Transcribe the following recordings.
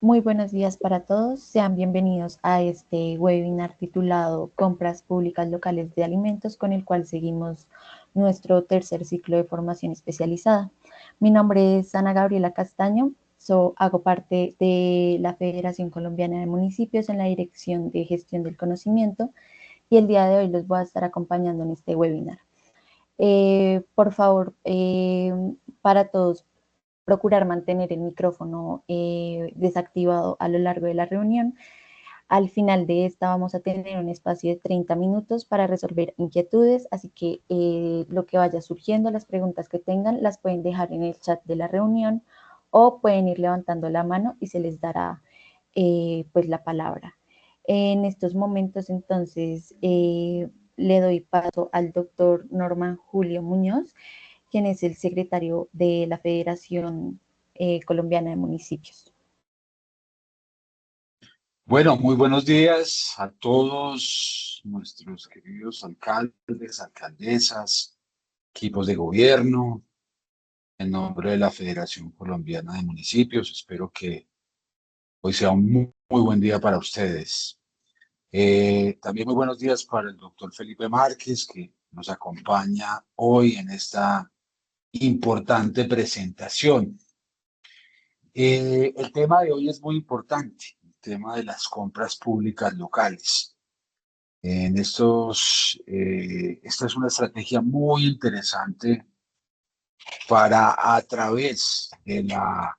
Muy buenos días para todos. Sean bienvenidos a este webinar titulado Compras Públicas Locales de Alimentos, con el cual seguimos nuestro tercer ciclo de formación especializada. Mi nombre es Ana Gabriela Castaño. Hago parte de la Federación Colombiana de Municipios en la Dirección de Gestión del Conocimiento y el día de hoy los voy a estar acompañando en este webinar. Por favor, para todos, procurar mantener el micrófono desactivado a lo largo de la reunión. Al final de esta vamos a tener un espacio de 30 minutos para resolver inquietudes, así que lo que vaya surgiendo, las preguntas que tengan, las pueden dejar en el chat de la reunión o pueden ir levantando la mano y se les dará pues la palabra. En estos momentos, entonces, le doy paso al doctor Norman Julio Muñoz, quien es el secretario de la Federación Colombiana de Municipios. Bueno, muy buenos días a todos nuestros queridos alcaldes, alcaldesas, equipos de gobierno. En nombre de la Federación Colombiana de Municipios, espero que hoy sea un muy buen día para ustedes. También muy buenos días para el doctor Felipe Márquez, que nos acompaña hoy en esta importante presentación. El tema de hoy es muy importante, el tema de las compras públicas locales. Esta es una estrategia muy interesante para, a través de la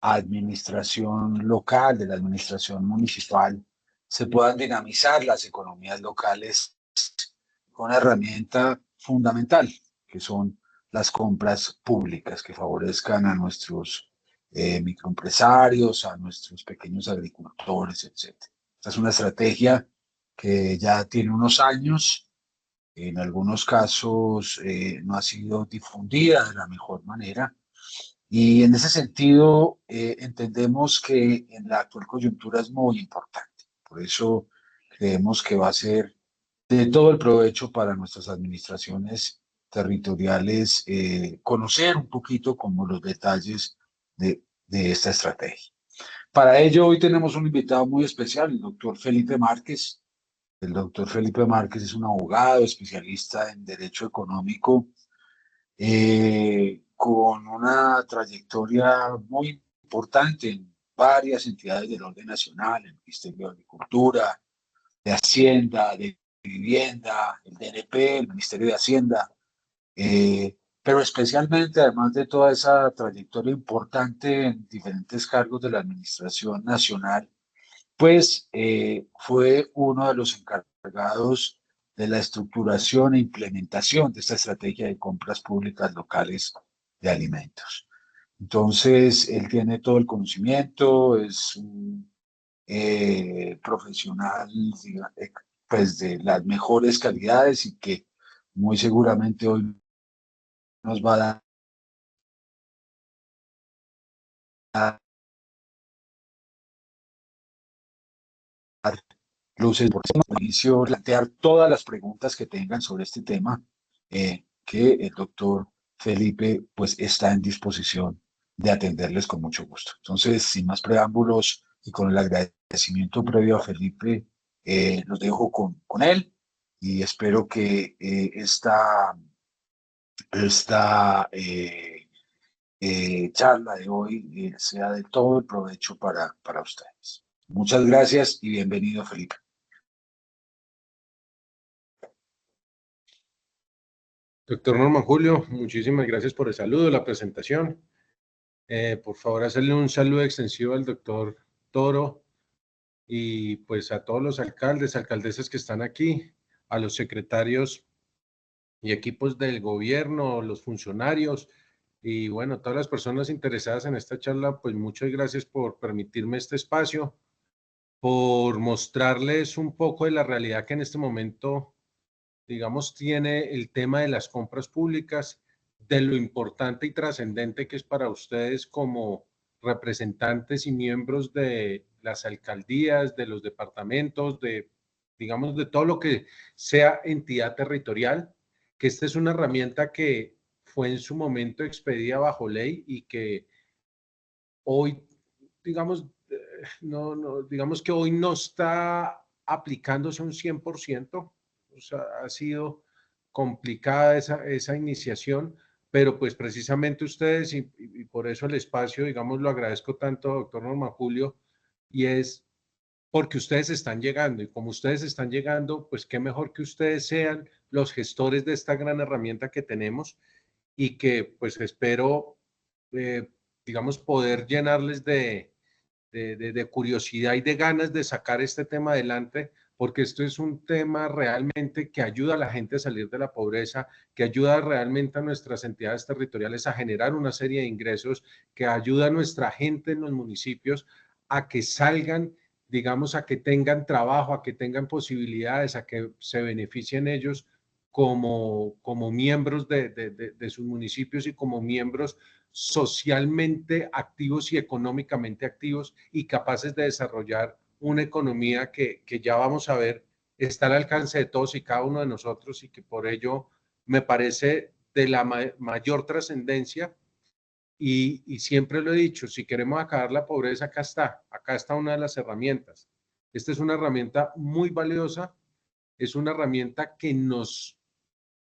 administración local, de la administración municipal, se puedan dinamizar las economías locales con una herramienta fundamental, que son las compras públicas, que favorezcan a nuestros microempresarios, a nuestros pequeños agricultores, etc. Esta es una estrategia que ya tiene unos años, en algunos casos no ha sido difundida de la mejor manera, y en ese sentido entendemos que en la actual coyuntura es muy importante. Por eso creemos que va a ser de todo el provecho para nuestras administraciones territoriales conocer un poquito como los detalles de esta estrategia. Para ello hoy tenemos un invitado muy especial, el doctor Felipe Márquez. El doctor Felipe Márquez es un abogado especialista en derecho económico con una trayectoria muy importante en varias entidades del orden nacional, el Ministerio de Agricultura, de Hacienda, de Vivienda, el DNP, el Ministerio de Hacienda, pero especialmente, además de toda esa trayectoria importante en diferentes cargos de la Administración Nacional, pues fue uno de los encargados de la estructuración e implementación de esta estrategia de compras públicas locales de alimentos. Entonces, él tiene todo el conocimiento, es un profesional pues de las mejores calidades y que muy seguramente hoy nos va a dar luces por inicio, plantear todas las preguntas que tengan sobre este tema, que el doctor Felipe pues está en disposición de atenderles con mucho gusto. Entonces, sin más preámbulos y con el agradecimiento previo a Felipe, los dejo con él y espero que esta charla de hoy sea de todo el provecho para ustedes. Muchas gracias y bienvenido, Felipe. Doctor Norman Julio, muchísimas gracias por el saludo, la presentación. Por favor, hacerle un saludo extensivo al doctor Toro y pues a todos los alcaldes, alcaldesas que están aquí, a los secretarios y equipos del gobierno, los funcionarios y bueno, todas las personas interesadas en esta charla, pues muchas gracias por permitirme este espacio, por mostrarles un poco de la realidad que en este momento digamos, tiene el tema de las compras públicas, de lo importante y trascendente que es para ustedes como representantes y miembros de las alcaldías, de los departamentos, de, digamos, de todo lo que sea entidad territorial, que esta es una herramienta que fue en su momento expedida bajo ley y que hoy, digamos, digamos que hoy no está aplicándose un 100%, o sea, ha sido complicada esa iniciación, pero pues precisamente ustedes, y por eso el espacio, digamos, lo agradezco tanto, doctor Norman Julio, y es porque ustedes están llegando, y como ustedes están llegando, pues qué mejor que ustedes sean los gestores de esta gran herramienta que tenemos, y que pues espero, digamos, poder llenarles de curiosidad y de ganas de sacar este tema adelante, porque esto es un tema realmente que ayuda a la gente a salir de la pobreza, que ayuda realmente a nuestras entidades territoriales a generar una serie de ingresos, que ayuda a nuestra gente en los municipios a que salgan, digamos, a que tengan trabajo, a que tengan posibilidades, a que se beneficien ellos como miembros de sus municipios y como miembros socialmente activos y económicamente activos y capaces de desarrollar una economía que ya vamos a ver está al alcance de todos y cada uno de nosotros, y que por ello me parece de la mayor trascendencia, y siempre lo he dicho, si queremos acabar la pobreza, acá está una de las herramientas. Esta es una herramienta muy valiosa, es una herramienta que nos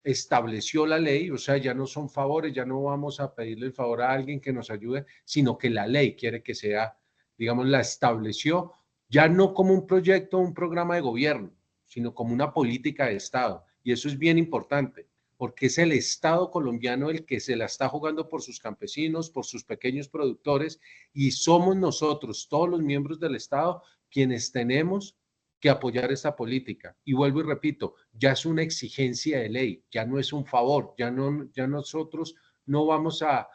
estableció la ley, o sea, ya no son favores, ya no vamos a pedirle el favor a alguien que nos ayude, sino que la ley quiere que sea, digamos, la estableció, ya no como un proyecto, un programa de gobierno, sino como una política de Estado. Y eso es bien importante, porque es el Estado colombiano el que se la está jugando por sus campesinos, por sus pequeños productores, y somos nosotros, todos los miembros del Estado, quienes tenemos que apoyar esta política. Y vuelvo y repito, ya es una exigencia de ley, ya no es un favor, ya nosotros no vamos a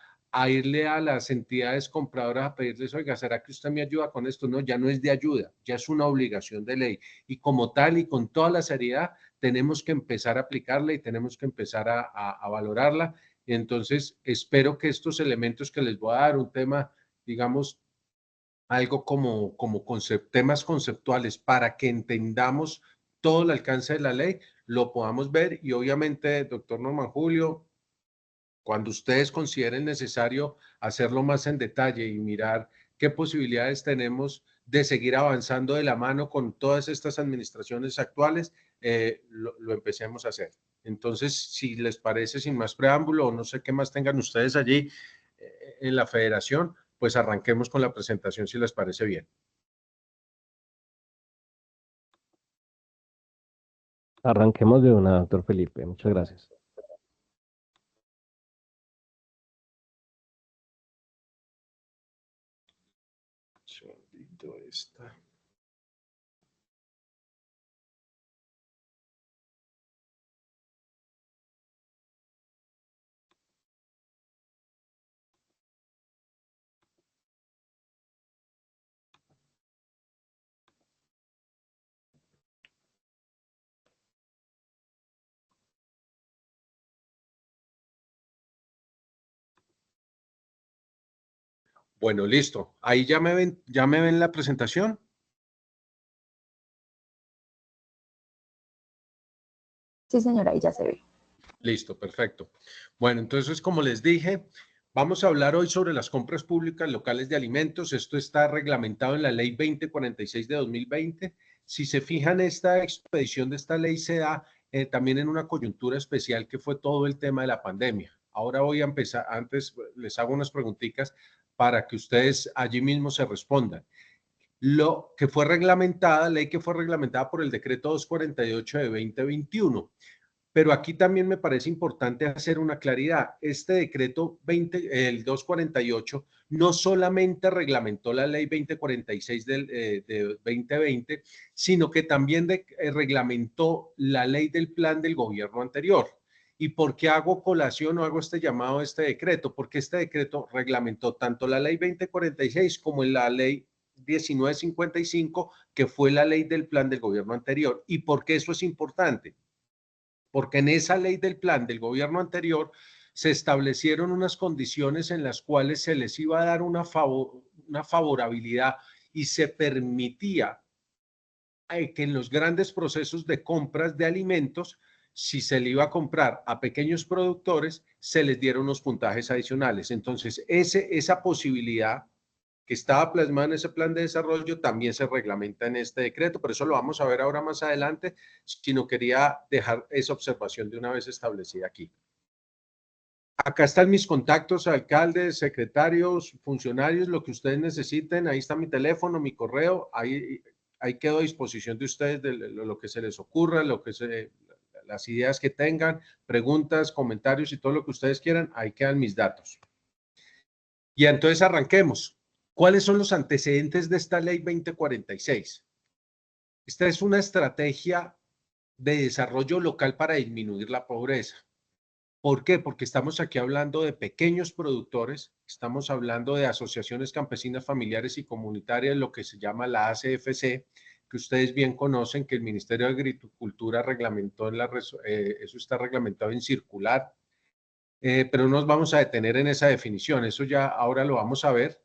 irle a las entidades compradoras a pedirles, oiga, ¿será que usted me ayuda con esto? No, ya no es de ayuda, ya es una obligación de ley. Y como tal y con toda la seriedad, tenemos que empezar a aplicarla y tenemos que empezar a valorarla. Entonces, espero que estos elementos que les voy a dar, un tema, digamos, algo como temas conceptuales para que entendamos todo el alcance de la ley, lo podamos ver. Y obviamente, doctor Norman Julio, cuando ustedes consideren necesario hacerlo más en detalle y mirar qué posibilidades tenemos de seguir avanzando de la mano con todas estas administraciones actuales, lo empecemos a hacer. Entonces, si les parece, sin más preámbulo, o no sé qué más tengan ustedes allí en la federación, pues arranquemos con la presentación, si les parece bien. Arranquemos de una, doctor Felipe. Muchas gracias. Segundito esta. Bueno, listo. Ahí ya me ven la presentación. Sí, señora, ahí ya se ve. Listo, perfecto. Bueno, entonces, como les dije, vamos a hablar hoy sobre las compras públicas locales de alimentos. Esto está reglamentado en la Ley 2046 de 2020. Si se fijan, esta expedición de esta ley se da también en una coyuntura especial que fue todo el tema de la pandemia. Ahora voy a empezar, antes les hago unas preguntitas para que ustedes allí mismo se respondan. Lo que fue reglamentada, ley que fue reglamentada por el decreto 248 de 2021. Pero aquí también me parece importante hacer una claridad. Este decreto el 248, no solamente reglamentó la ley 2046 de 2020, sino que también reglamentó la ley del plan del gobierno anterior. ¿Y por qué hago colación o hago este llamado a este decreto? Porque este decreto reglamentó tanto la ley 2046 como la ley 1955, que fue la ley del plan del gobierno anterior. ¿Y por qué eso es importante? Porque en esa ley del plan del gobierno anterior se establecieron unas condiciones en las cuales se les iba a dar una favorabilidad y se permitía que en los grandes procesos de compras de alimentos, si se le iba a comprar a pequeños productores, se les dieron unos puntajes adicionales. Entonces, esa posibilidad que estaba plasmado en ese plan de desarrollo también se reglamenta en este decreto, pero eso lo vamos a ver ahora más adelante, sino quería dejar esa observación de una vez establecida aquí. Acá están mis contactos, alcaldes, secretarios, funcionarios, lo que ustedes necesiten. Ahí está mi teléfono, mi correo. Ahí quedo a disposición de ustedes de lo que se les ocurra, las ideas que tengan, preguntas, comentarios y todo lo que ustedes quieran. Ahí quedan mis datos. Y entonces arranquemos. ¿Cuáles son los antecedentes de esta ley 2046? Esta es una estrategia de desarrollo local para disminuir la pobreza. ¿Por qué? Porque estamos aquí hablando de pequeños productores, estamos hablando de asociaciones campesinas familiares y comunitarias, lo que se llama la ACFC, que ustedes bien conocen, que el Ministerio de Agricultura reglamentó, eso está reglamentado en circular, pero no nos vamos a detener en esa definición, eso ya ahora lo vamos a ver.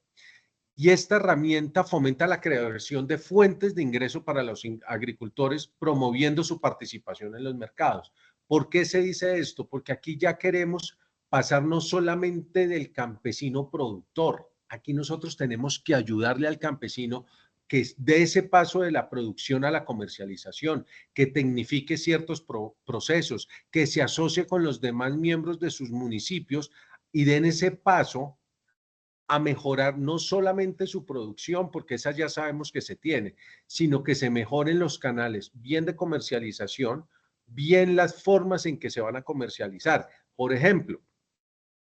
Y esta herramienta fomenta la creación de fuentes de ingreso para los agricultores, promoviendo su participación en los mercados. ¿Por qué se dice esto? Porque aquí ya queremos pasar no solamente del campesino productor, aquí nosotros tenemos que ayudarle al campesino que dé ese paso de la producción a la comercialización, que tecnifique ciertos procesos, que se asocie con los demás miembros de sus municipios y den ese paso a mejorar no solamente su producción, porque esa ya sabemos que se tiene, sino que se mejoren los canales, bien de comercialización, bien las formas en que se van a comercializar. Por ejemplo,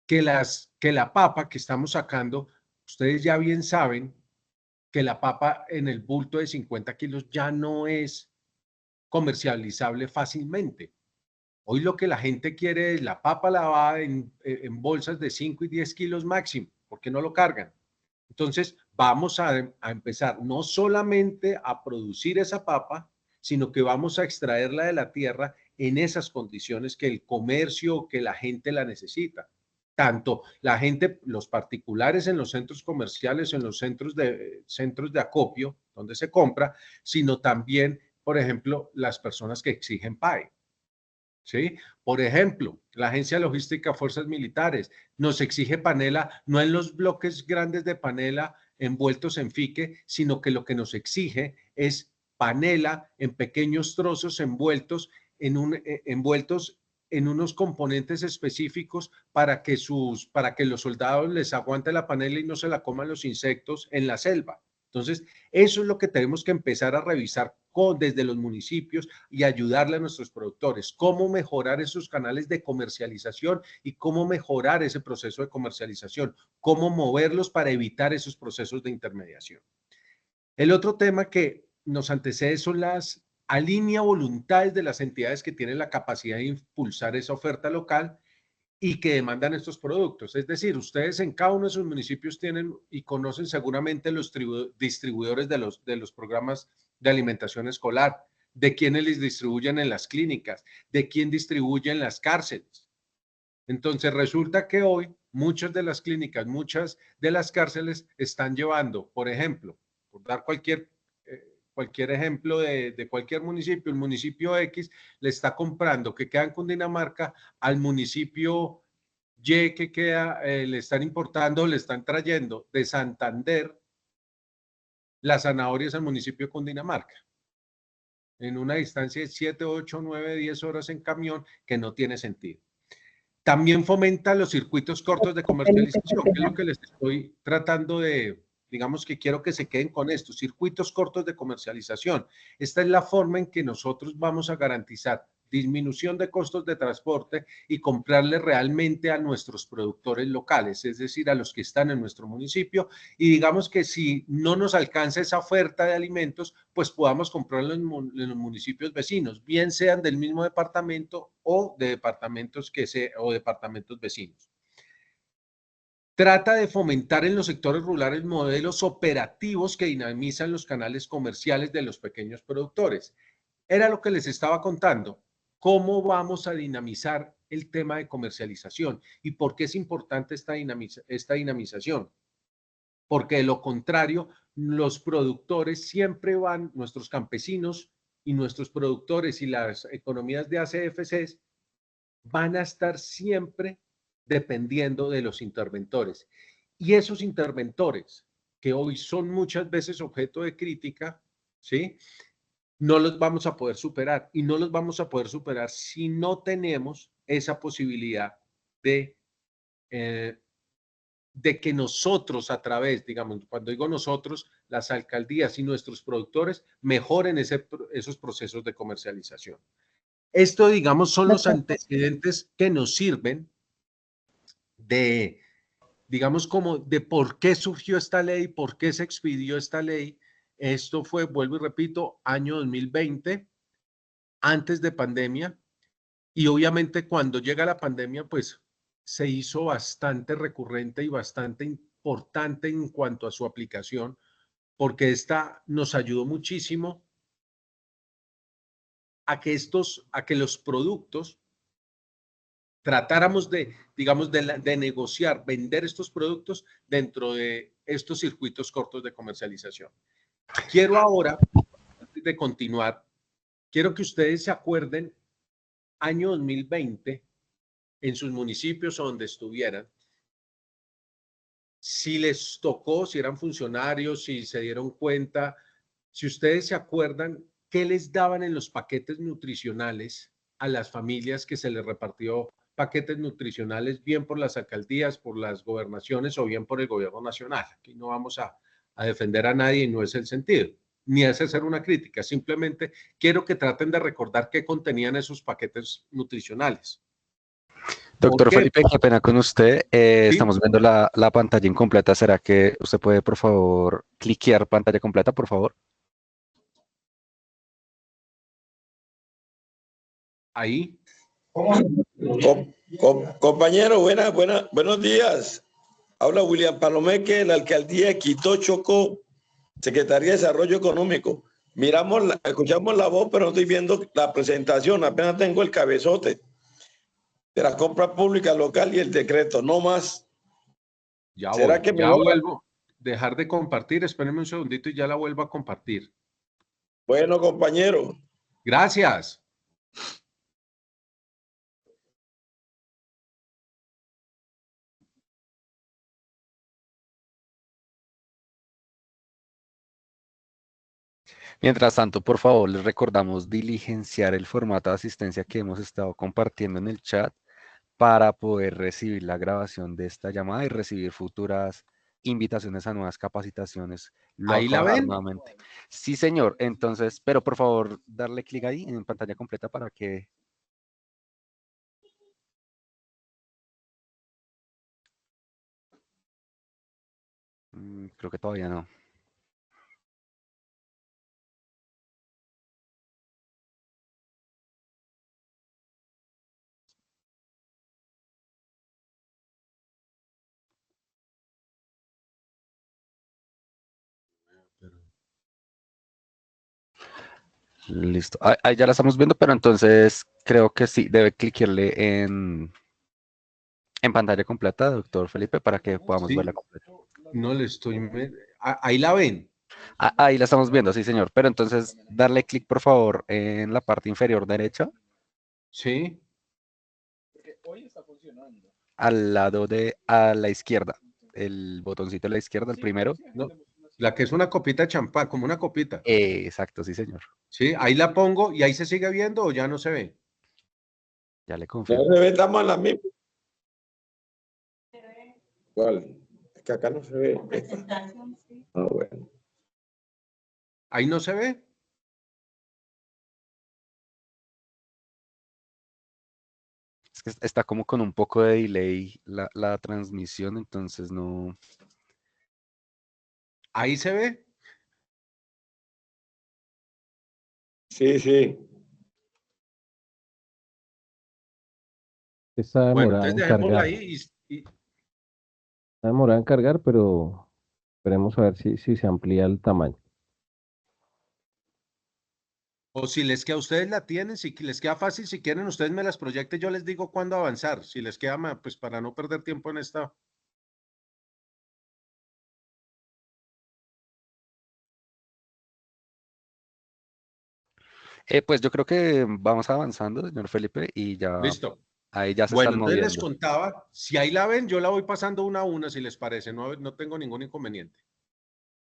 que la papa que estamos sacando, ustedes ya bien saben que la papa en el bulto de 50 kilos ya no es comercializable fácilmente. Hoy lo que la gente quiere es la papa lavada en bolsas de 5 y 10 kilos máximo, porque no lo cargan. Entonces, vamos a empezar no solamente a producir esa papa, sino que vamos a extraerla de la tierra en esas condiciones que el comercio, que la gente la necesita. Tanto la gente, los particulares en los centros comerciales, en los centros de acopio, donde se compra, sino también, por ejemplo, las personas que exigen PAE. ¿Sí? Por ejemplo, la Agencia Logística Fuerzas Militares nos exige panela, no en los bloques grandes de panela envueltos en fique, sino que lo que nos exige es panela en pequeños trozos envueltos en unos componentes específicos para que los soldados les aguante la panela y no se la coman los insectos en la selva. Entonces, eso es lo que tenemos que empezar a revisar desde los municipios y ayudarle a nuestros productores, cómo mejorar esos canales de comercialización y cómo mejorar ese proceso de comercialización, cómo moverlos para evitar esos procesos de intermediación. El otro tema que nos antecede son las alinea voluntades de las entidades que tienen la capacidad de impulsar esa oferta local y que demandan estos productos. Es decir, ustedes en cada uno de sus municipios tienen y conocen seguramente los distribuidores de los programas de alimentación escolar, de quienes les distribuyen en las clínicas, de quién distribuyen en las cárceles. Entonces resulta que hoy muchas de las clínicas, muchas de las cárceles están llevando, por ejemplo, por dar cualquier ejemplo de cualquier municipio, el municipio X le está comprando que queda en Cundinamarca al municipio Y que queda, le están importando, le están trayendo de Santander las zanahorias al municipio de Cundinamarca en una distancia de 7, 8, 9, 10 horas en camión que no tiene sentido. También fomenta los circuitos cortos de comercialización, que es lo que les estoy tratando de, digamos que quiero que se queden con esto, circuitos cortos de comercialización. Esta es la forma en que nosotros vamos a garantizar disminución de costos de transporte y comprarle realmente a nuestros productores locales, es decir, a los que están en nuestro municipio. Y digamos que si no nos alcanza esa oferta de alimentos, pues podamos comprarlo en los municipios vecinos, bien sean del mismo departamento o de departamentos departamentos vecinos. Trata de fomentar en los sectores rurales modelos operativos que dinamizan los canales comerciales de los pequeños productores. Era lo que les estaba contando. ¿Cómo vamos a dinamizar el tema de comercialización? ¿Y por qué es importante esta dinamización? Porque de lo contrario, los productores siempre nuestros campesinos y nuestros productores y las economías de ACFCs van a estar siempre dependiendo de los interventores. Y esos interventores que hoy son muchas veces objeto de crítica, ¿sí? No los vamos a poder superar, y no los vamos a poder superar si no tenemos esa posibilidad de que nosotros a través, digamos, cuando digo nosotros, las alcaldías y nuestros productores mejoren esos procesos de comercialización. Esto, digamos, son los antecedentes que nos sirven de, digamos, como de por qué surgió esta ley, por qué se expidió esta ley. Esto fue, vuelvo y repito, año 2020, antes de pandemia, y obviamente cuando llega la pandemia, pues se hizo bastante recurrente y bastante importante en cuanto a su aplicación, porque esta nos ayudó muchísimo a que los productos tratáramos de, digamos, de negociar, vender estos productos dentro de estos circuitos cortos de comercialización. Quiero ahora, antes de continuar, quiero que ustedes se acuerden, año 2020, en sus municipios o donde estuvieran, si les tocó, si eran funcionarios, si se dieron cuenta, si ustedes se acuerdan, ¿qué les daban en los paquetes nutricionales a las familias que se les repartió paquetes nutricionales, bien por las alcaldías, por las gobernaciones o bien por el gobierno nacional? Aquí no vamos a defender a nadie y no es el sentido, ni es hacer una crítica, simplemente quiero que traten de recordar qué contenían esos paquetes nutricionales. Doctor Felipe, qué pena con usted. ¿Sí? Estamos viendo la pantalla incompleta. ¿Será que usted puede, por favor, cliquear pantalla completa, por favor? Ahí. Compañero, buenos días. Habla William Palomeque, de la alcaldía de Quito, Chocó, Secretaría de Desarrollo Económico. Escuchamos la voz, pero no estoy viendo la presentación. Apenas tengo el cabezote de la compra pública local y el decreto, no más. Ya ¿Será voy, que ya vuelvo. Dejar de compartir, espérenme un segundito y ya la vuelvo a compartir. Bueno, compañero. Gracias. Mientras tanto, por favor, les recordamos diligenciar el formato de asistencia que hemos estado compartiendo en el chat para poder recibir la grabación de esta llamada y recibir futuras invitaciones a nuevas capacitaciones. ¿Ahí la ven? Nuevamente. Sí, señor. Entonces, pero por favor, darle clic ahí en pantalla completa para que... creo que todavía no. Listo. Ahí ya la estamos viendo, pero entonces creo que sí, debe cliquearle en pantalla completa, doctor Felipe, para que podamos Sí. verla completa. No le estoy... Ahí la ven. Ahí la estamos viendo, sí, señor. Pero entonces, darle clic, por favor, en la parte inferior derecha. Sí. Hoy está funcionando. Al lado a la izquierda. El botoncito a la izquierda, el primero. No, la que es una copita de champán, como una copita. Exacto, sí, señor. Sí, ahí la pongo y ahí se sigue viendo o ya no se ve. Ya le Ya confirmo. se ve, estamos en la misma. ¿Cuál? Es que acá no se ve. Ah, bueno. Ahí no se ve. Es que está como con un poco de delay la transmisión, entonces no. Ahí se ve. Sí, sí. Está Bueno, demorada entonces en dejémosla cargar. ahí Está demorada en cargar, pero esperemos a ver si se amplía el tamaño. o si les queda, ustedes la tienen, si les queda fácil, si quieren, ustedes me las proyecten, yo les digo cuándo avanzar. Si les queda, pues para no perder tiempo en esta. Pues yo creo que vamos avanzando, señor Felipe, y ya Listo. ahí ya se Bueno, están entonces les moviendo. contaba, si ahí la ven, yo la voy pasando una a una, si les parece, no tengo ningún inconveniente.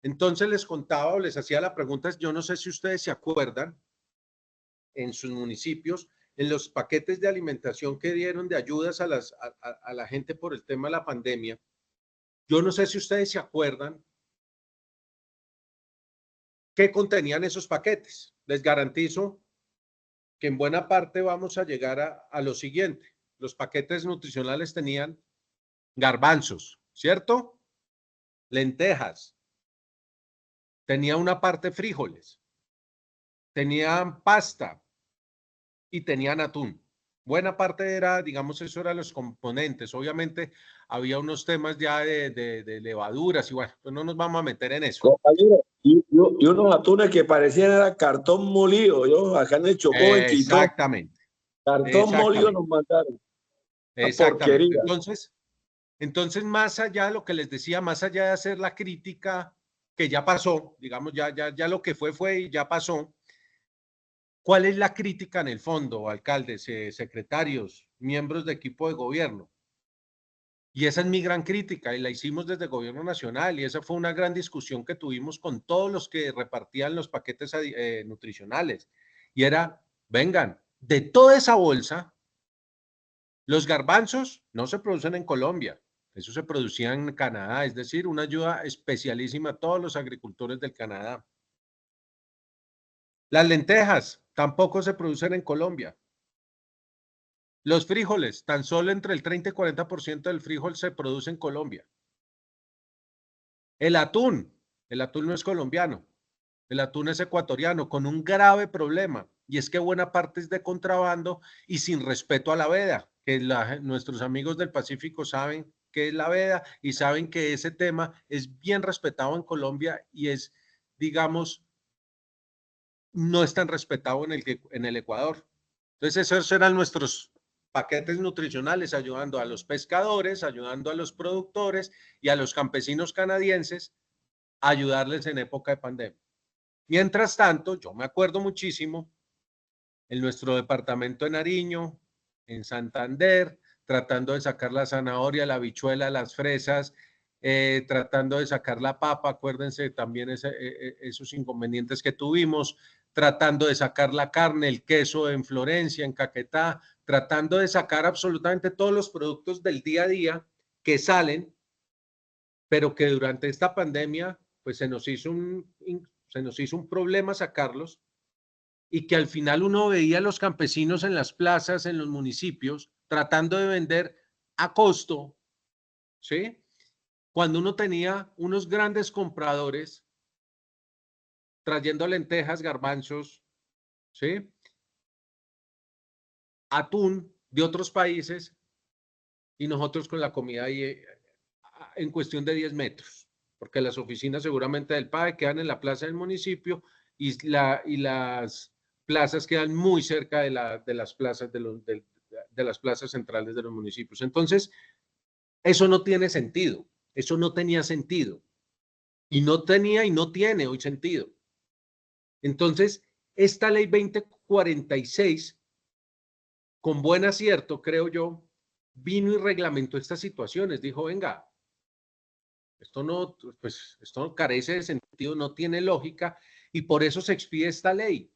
Entonces les contaba o les hacía la pregunta, yo no sé si ustedes se acuerdan en sus municipios, en los paquetes de alimentación que dieron de ayudas a la gente por el tema de la pandemia. Yo no sé si ustedes se acuerdan qué contenían esos paquetes. Les garantizo que en buena parte vamos a llegar a lo siguiente. Los paquetes nutricionales tenían garbanzos, ¿cierto? Lentejas. Tenía una parte frijoles. Tenían pasta y tenían atún. Buena parte era, digamos, eso eran los componentes. Obviamente había unos temas ya de levaduras y bueno, pues no nos vamos a meter en eso. Compañero, y unos atunes que parecían era cartón molido, yo acá en el Chocó, en Quito, Exactamente. cartón molido nos mandaron. Una Exactamente. porquería. Entonces, más allá de lo que les decía, más allá de hacer la crítica que ya pasó, digamos, ya lo que fue y ya pasó, ¿cuál es la crítica en el fondo, alcaldes, secretarios, miembros de equipo de gobierno? Y esa es mi gran crítica y la hicimos desde el gobierno nacional y esa fue una gran discusión que tuvimos con todos los que repartían los paquetes nutricionales. Y era, vengan, de toda esa bolsa, los garbanzos no se producen en Colombia, eso se producía en Canadá, es decir, una ayuda especialísima a todos los agricultores del Canadá. Las lentejas tampoco se producen en Colombia. Los frijoles, tan solo entre el 30 y 40% del frijol se produce en Colombia. El atún no es colombiano, el atún es ecuatoriano con un grave problema y es que buena parte es de contrabando y sin respeto a la veda, que nuestros amigos del Pacífico saben qué es la veda y saben que ese tema es bien respetado en Colombia y es, digamos, no es tan respetado en el Ecuador. Entonces esos eran nuestros paquetes nutricionales, ayudando a los pescadores, ayudando a los productores y a los campesinos canadienses a ayudarles en época de pandemia. Mientras tanto, yo me acuerdo muchísimo en nuestro departamento de Nariño, en Santander, tratando de sacar la zanahoria, la habichuela, las fresas, tratando de sacar la papa, acuérdense también esos inconvenientes que tuvimos, tratando de sacar la carne, el queso en Florencia, en Caquetá, tratando de sacar absolutamente todos los productos del día a día que salen, pero que durante esta pandemia pues se nos hizo un problema sacarlos y que al final uno veía a los campesinos en las plazas, en los municipios, tratando de vender a costo, ¿sí? Cuando uno tenía unos grandes compradores trayendo lentejas, garbanzos, ¿sí? Atún de otros países y nosotros con la comida ahí en cuestión de 10 metros, porque las oficinas seguramente del PAE quedan en la plaza del municipio y las plazas quedan muy cerca de las plazas de las plazas centrales de los municipios. Entonces, eso no tiene sentido, eso no tenía sentido y no tenía y no tiene hoy sentido. Entonces, esta ley 2046, con buen acierto, creo yo, vino y reglamentó estas situaciones. Dijo, venga, esto carece de sentido, no tiene lógica y por eso se expide esta ley.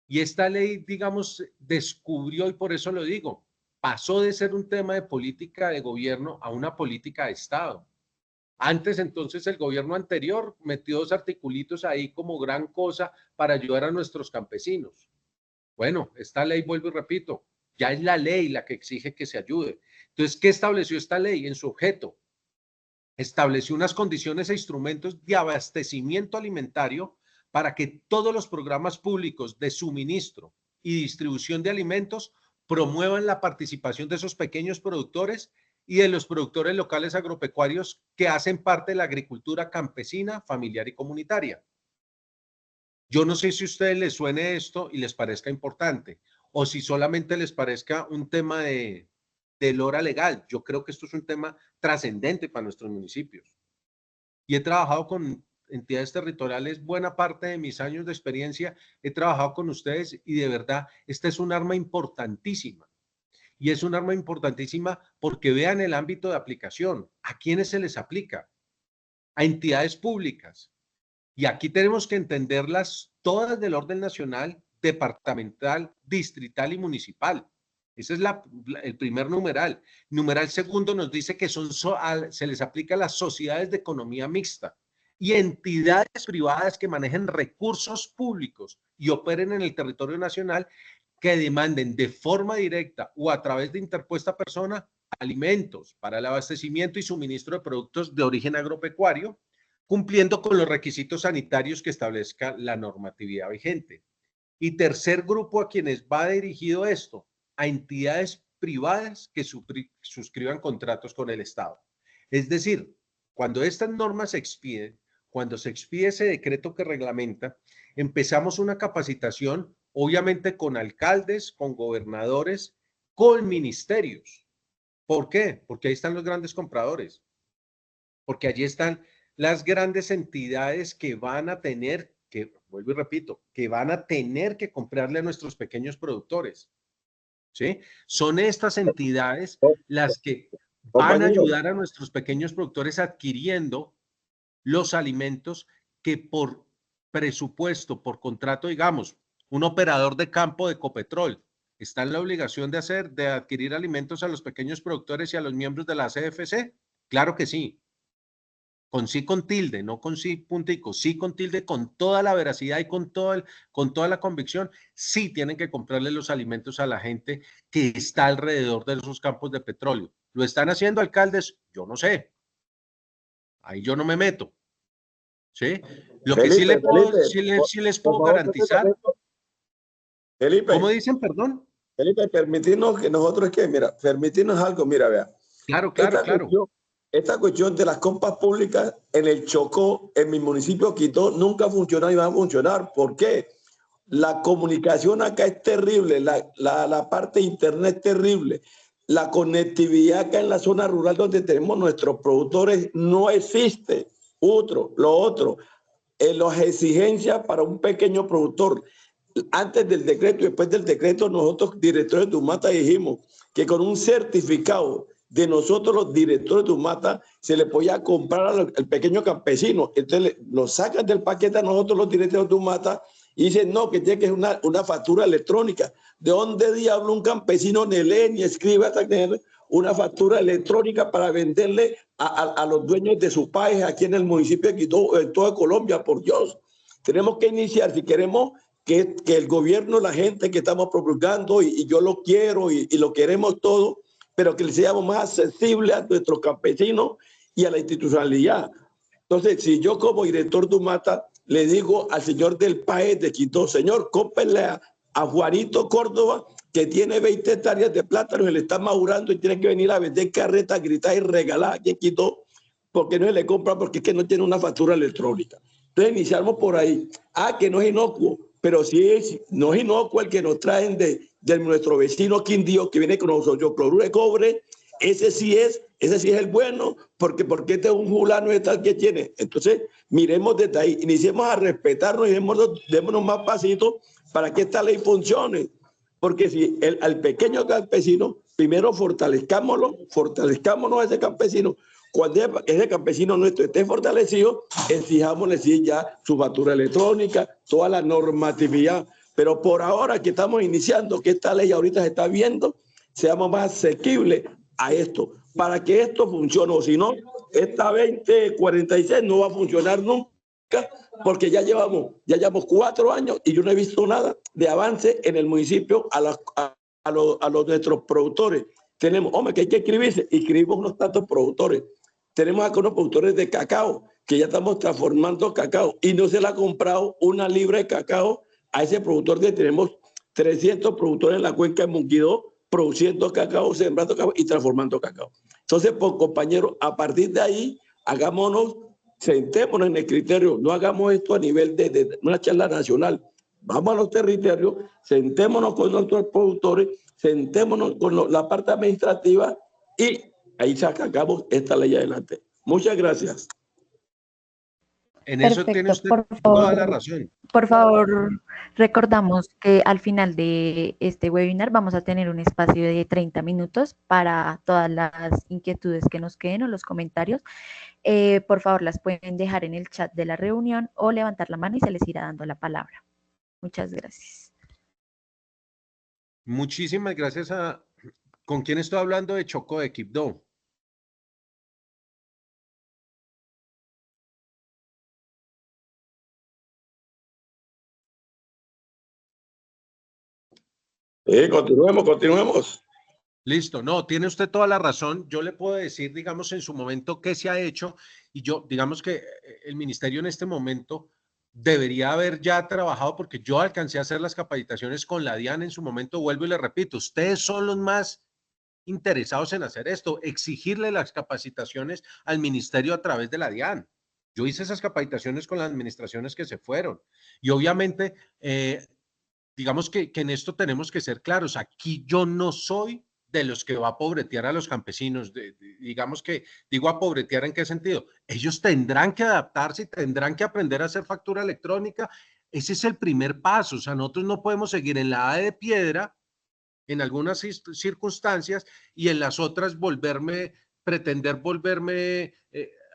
Y esta ley, digamos, descubrió, y por eso lo digo, pasó de ser un tema de política de gobierno a una política de Estado. Antes, entonces, el gobierno anterior metió 2 articulitos ahí como gran cosa para ayudar a nuestros campesinos. Bueno, esta ley, vuelvo y repito, ya es la ley la que exige que se ayude. Entonces, ¿qué estableció esta ley en su objeto? Estableció unas condiciones e instrumentos de abastecimiento alimentario para que todos los programas públicos de suministro y distribución de alimentos promuevan la participación de esos pequeños productores y de los productores locales agropecuarios que hacen parte de la agricultura campesina, familiar y comunitaria. Yo no sé si a ustedes les suene esto y les parezca importante o si solamente les parezca un tema de lora legal. Yo creo que esto es un tema trascendente para nuestros municipios. Y he trabajado con entidades territoriales, buena parte de mis años de experiencia, he trabajado con ustedes y de verdad, esta es un arma importantísima. Y es un arma importantísima porque vean el ámbito de aplicación. ¿A quiénes se les aplica? A entidades públicas Y aquí tenemos que entenderlas todas del orden nacional, departamental, distrital y municipal. Ese es el primer numeral. Numeral segundo nos dice que se les aplica a las sociedades de economía mixta y entidades privadas que manejen recursos públicos y operen en el territorio nacional, que demanden de forma directa o a través de interpuesta persona alimentos para el abastecimiento y suministro de productos de origen agropecuario, cumpliendo con los requisitos sanitarios que establezca la normatividad vigente. Y tercer grupo a quienes va dirigido esto, a entidades privadas que suscriban contratos con el Estado. Es decir, cuando estas normas se expiden, cuando se expide ese decreto que reglamenta, empezamos una capacitación, obviamente con alcaldes, con gobernadores, con ministerios. ¿Por qué? Porque ahí están los grandes compradores, porque allí están las grandes entidades que van a tener, que vuelvo y repito, que van a tener que comprarle a nuestros pequeños productores. ¿Sí? Son estas entidades las que van a ayudar a nuestros pequeños productores adquiriendo los alimentos que por presupuesto, por contrato, digamos, un operador de campo de Ecopetrol está en la obligación de adquirir alimentos a los pequeños productores y a los miembros de la CFC. Claro que sí. Con sí con tilde, no con sí puntico, sí con tilde, con toda la veracidad y con toda la convicción, sí tienen que comprarle los alimentos a la gente que está alrededor de esos campos de petróleo. ¿Lo están haciendo, alcaldes? Yo no sé. Ahí yo no me meto. ¿Sí? Lo que sí les puedo garantizar. Felipe, ¿Cómo dicen, perdón? Felipe, permitirnos que nosotros, mira, permitirnos algo, mira, vea. Claro. Esta cuestión de las compras públicas en el Chocó, en mi municipio Quito, nunca funcionó y va a funcionar. ¿Por qué? La comunicación acá es terrible, la parte de internet es terrible. La conectividad acá en la zona rural donde tenemos nuestros productores no existe. Lo otro, las exigencias para un pequeño productor. Antes del decreto y después del decreto, nosotros, directores de Umata, dijimos que con un certificado de nosotros, los directores de Umata, se le podía comprar al pequeño campesino. Entonces lo sacan del paquete a nosotros, los directores de Umata, y dicen, no, que tiene que ser una factura electrónica. ¿De dónde diablo un campesino ni lee ni escribe hasta tener una factura electrónica para venderle a los dueños de su país aquí en el municipio de Quito, en toda Colombia? Por Dios, tenemos que iniciar, si queremos que el gobierno, la gente que estamos promulgando, y yo lo quiero y lo queremos todo, pero que le seamos más accesibles a nuestros campesinos y a la institucionalidad. Entonces, si yo como director de Umata le digo al señor del PAE de Quito, señor, cómprele a Juanito Córdoba, que tiene 20 hectáreas de plátano y le está madurando y tiene que venir a vender carretas, gritar y regalar aquí en Quito, porque no se le compra, porque es que no tiene una factura electrónica. Entonces iniciamos por ahí. Que no es inocuo, pero sí no es inocuo el que nos traen de nuestro vecino Quindío, que viene con nosotros, cloruro de cobre. Ese sí es el bueno, porque este es un fulano de tal que tiene. Entonces, miremos desde ahí, iniciemos a respetarnos y démonos más pasitos para que esta ley funcione. Porque si al pequeño campesino, primero fortalezcámonos a ese campesino. Cuando ese campesino nuestro esté fortalecido, exijámosle sí ya su factura electrónica, toda la normatividad. Pero por ahora que estamos iniciando, que esta ley ahorita se está viendo, seamos más asequibles a esto, para que esto funcione. O si no, esta 2046 no va a funcionar nunca, porque ya llevamos 4 años y yo no he visto nada de avance en el municipio a los nuestros productores. Tenemos, hombre, que hay que inscribimos unos tantos productores. Tenemos acá unos productores de cacao, que ya estamos transformando cacao y no se le ha comprado una libra de cacao a ese productor. Tenemos 300 productores en la cuenca de Monquidó produciendo cacao, sembrando cacao y transformando cacao. Entonces, pues, compañeros, a partir de ahí, sentémonos en el criterio, no hagamos esto a nivel de una charla nacional. Vamos a los territorios, sentémonos con nuestros productores, sentémonos con la parte administrativa y ahí sacamos esta ley adelante. Muchas gracias. En eso tiene Perfecto, usted toda la razón. por favor, recordamos que al final de este webinar vamos a tener un espacio de 30 minutos para todas las inquietudes que nos queden o los comentarios. Por favor, las pueden dejar en el chat de la reunión o levantar la mano y se les irá dando la palabra. Muchas gracias. Muchísimas gracias a... ¿Con quién estoy hablando? De Chocó, de Quibdó. Continuemos. Listo, no, tiene usted toda la razón. Yo le puedo decir, digamos, en su momento qué se ha hecho y yo, digamos que el ministerio en este momento debería haber ya trabajado porque yo alcancé a hacer las capacitaciones con la DIAN en su momento, vuelvo y le repito, ustedes son los más interesados en hacer esto, exigirle las capacitaciones al ministerio a través de la DIAN. Yo hice esas capacitaciones con las administraciones que se fueron y obviamente, digamos que en esto tenemos que ser claros. Aquí yo no soy de los que va a pobretear a los campesinos. Digamos que, digo a pobretear en qué sentido. Ellos tendrán que adaptarse y tendrán que aprender a hacer factura electrónica. Ese es el primer paso. O sea, nosotros no podemos seguir en la A de piedra en algunas circunstancias y en las otras pretender volverme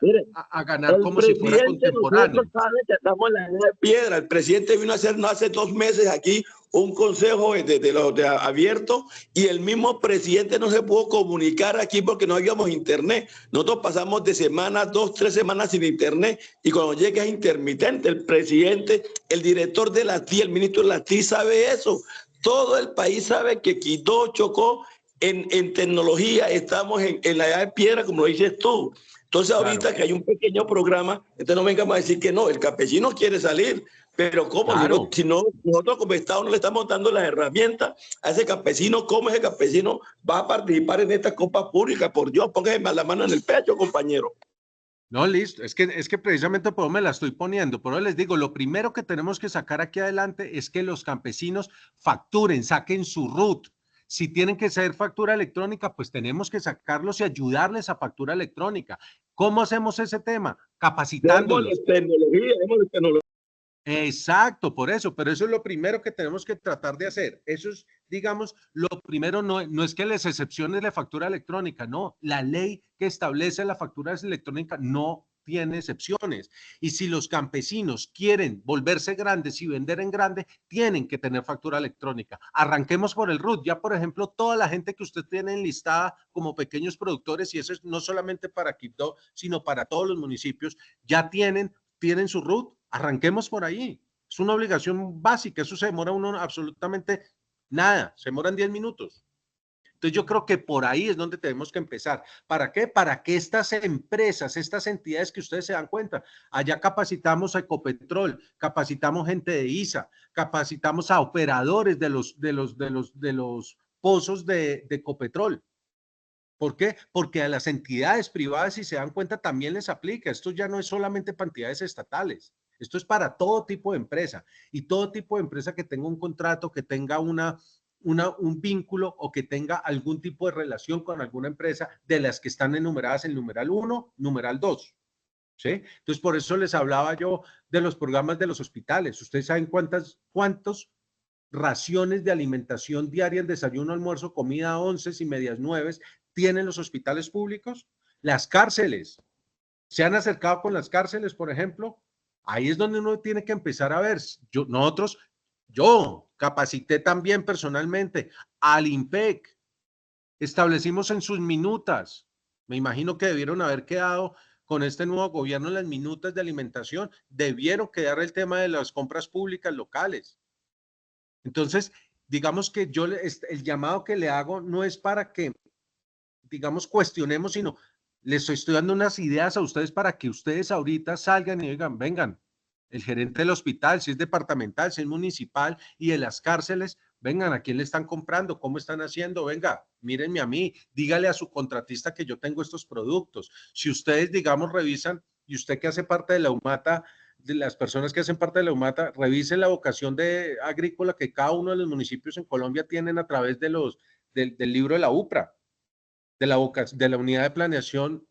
Mire, a ganar el como si fuera presidente contemporáneo. nosotros sabe que estamos en la edad de piedra. El presidente vino a hacer no hace 2 meses aquí un consejo de abierto y el mismo presidente no se pudo comunicar aquí porque no habíamos internet. Nosotros pasamos de semanas, 2, 3 semanas sin internet y cuando llega es intermitente. El presidente, el director de la TI, el ministro de la TI sabe eso. Todo el país sabe que Quibdó, Chocó, en tecnología estamos en la edad de piedra, como lo dices tú. Entonces ahorita claro, que hay un pequeño programa, entonces no vengamos a decir que no, el campesino quiere salir, pero ¿cómo? Claro. Si no, nosotros como Estado no le estamos dando las herramientas a ese campesino, ¿cómo ese campesino va a participar en esta copa pública? Por Dios, póngase la mano en el pecho, compañero. No, listo, es que precisamente por eso me la estoy poniendo, por eso les digo, lo primero que tenemos que sacar aquí adelante es que los campesinos facturen, saquen su RUT. Si tienen que hacer factura electrónica, pues tenemos que sacarlos y ayudarles a factura electrónica. ¿Cómo hacemos ese tema? Capacitándolos. Démosle tecnología. Exacto, por eso, pero eso es lo primero que tenemos que tratar de hacer. Eso es, digamos, lo primero, no es que les excepciones la factura electrónica, no, la ley que establece la factura electrónica no tiene excepciones. Y si los campesinos quieren volverse grandes y vender en grande, tienen que tener factura electrónica. Arranquemos por el RUT. Ya, por ejemplo, toda la gente que usted tiene enlistada como pequeños productores, y eso es no solamente para Quibdó, sino para todos los municipios, ya tienen su RUT. Arranquemos por ahí. Es una obligación básica. Eso se demora uno absolutamente nada. Se demoran 10 minutos. Entonces yo creo que por ahí es donde tenemos que empezar. ¿Para qué? Para que estas empresas, estas entidades que ustedes se dan cuenta, allá capacitamos a Ecopetrol, capacitamos gente de ISA, capacitamos a operadores de los pozos de Ecopetrol. ¿Por qué? Porque a las entidades privadas, si se dan cuenta, también les aplica. Esto ya no es solamente para entidades estatales. Esto es para todo tipo de empresa y todo tipo de empresa que tenga un contrato, que tenga un vínculo o que tenga algún tipo de relación con alguna empresa de las que están enumeradas en numeral 1, numeral 2. ¿Sí? Entonces, por eso les hablaba yo de los programas de los hospitales. Ustedes saben cuántos raciones de alimentación diaria en desayuno, almuerzo, comida, 11 y medias 9 tienen los hospitales públicos. Las cárceles. ¿Se han acercado con las cárceles, por ejemplo? Ahí es donde uno tiene que empezar a ver. Yo capacité también personalmente al IMPEC. Establecimos en sus minutas. Me imagino que debieron haber quedado con este nuevo gobierno en las minutas de alimentación. Debieron quedar el tema de las compras públicas locales. Entonces, digamos que yo el llamado que le hago no es para que, digamos, cuestionemos, sino les estoy dando unas ideas a ustedes para que ustedes ahorita salgan y digan, vengan, el gerente del hospital, si es departamental, si es municipal y de las cárceles, vengan, ¿a quién le están comprando? ¿Cómo están haciendo? Venga, mírenme a mí, dígale a su contratista que yo tengo estos productos. Si ustedes, digamos, revisan, y usted que hace parte de la UMATA, de las personas que hacen parte de la UMATA, revisen la vocación agrícola que cada uno de los municipios en Colombia tienen a través del libro de la UPRA, de la unidad de planeación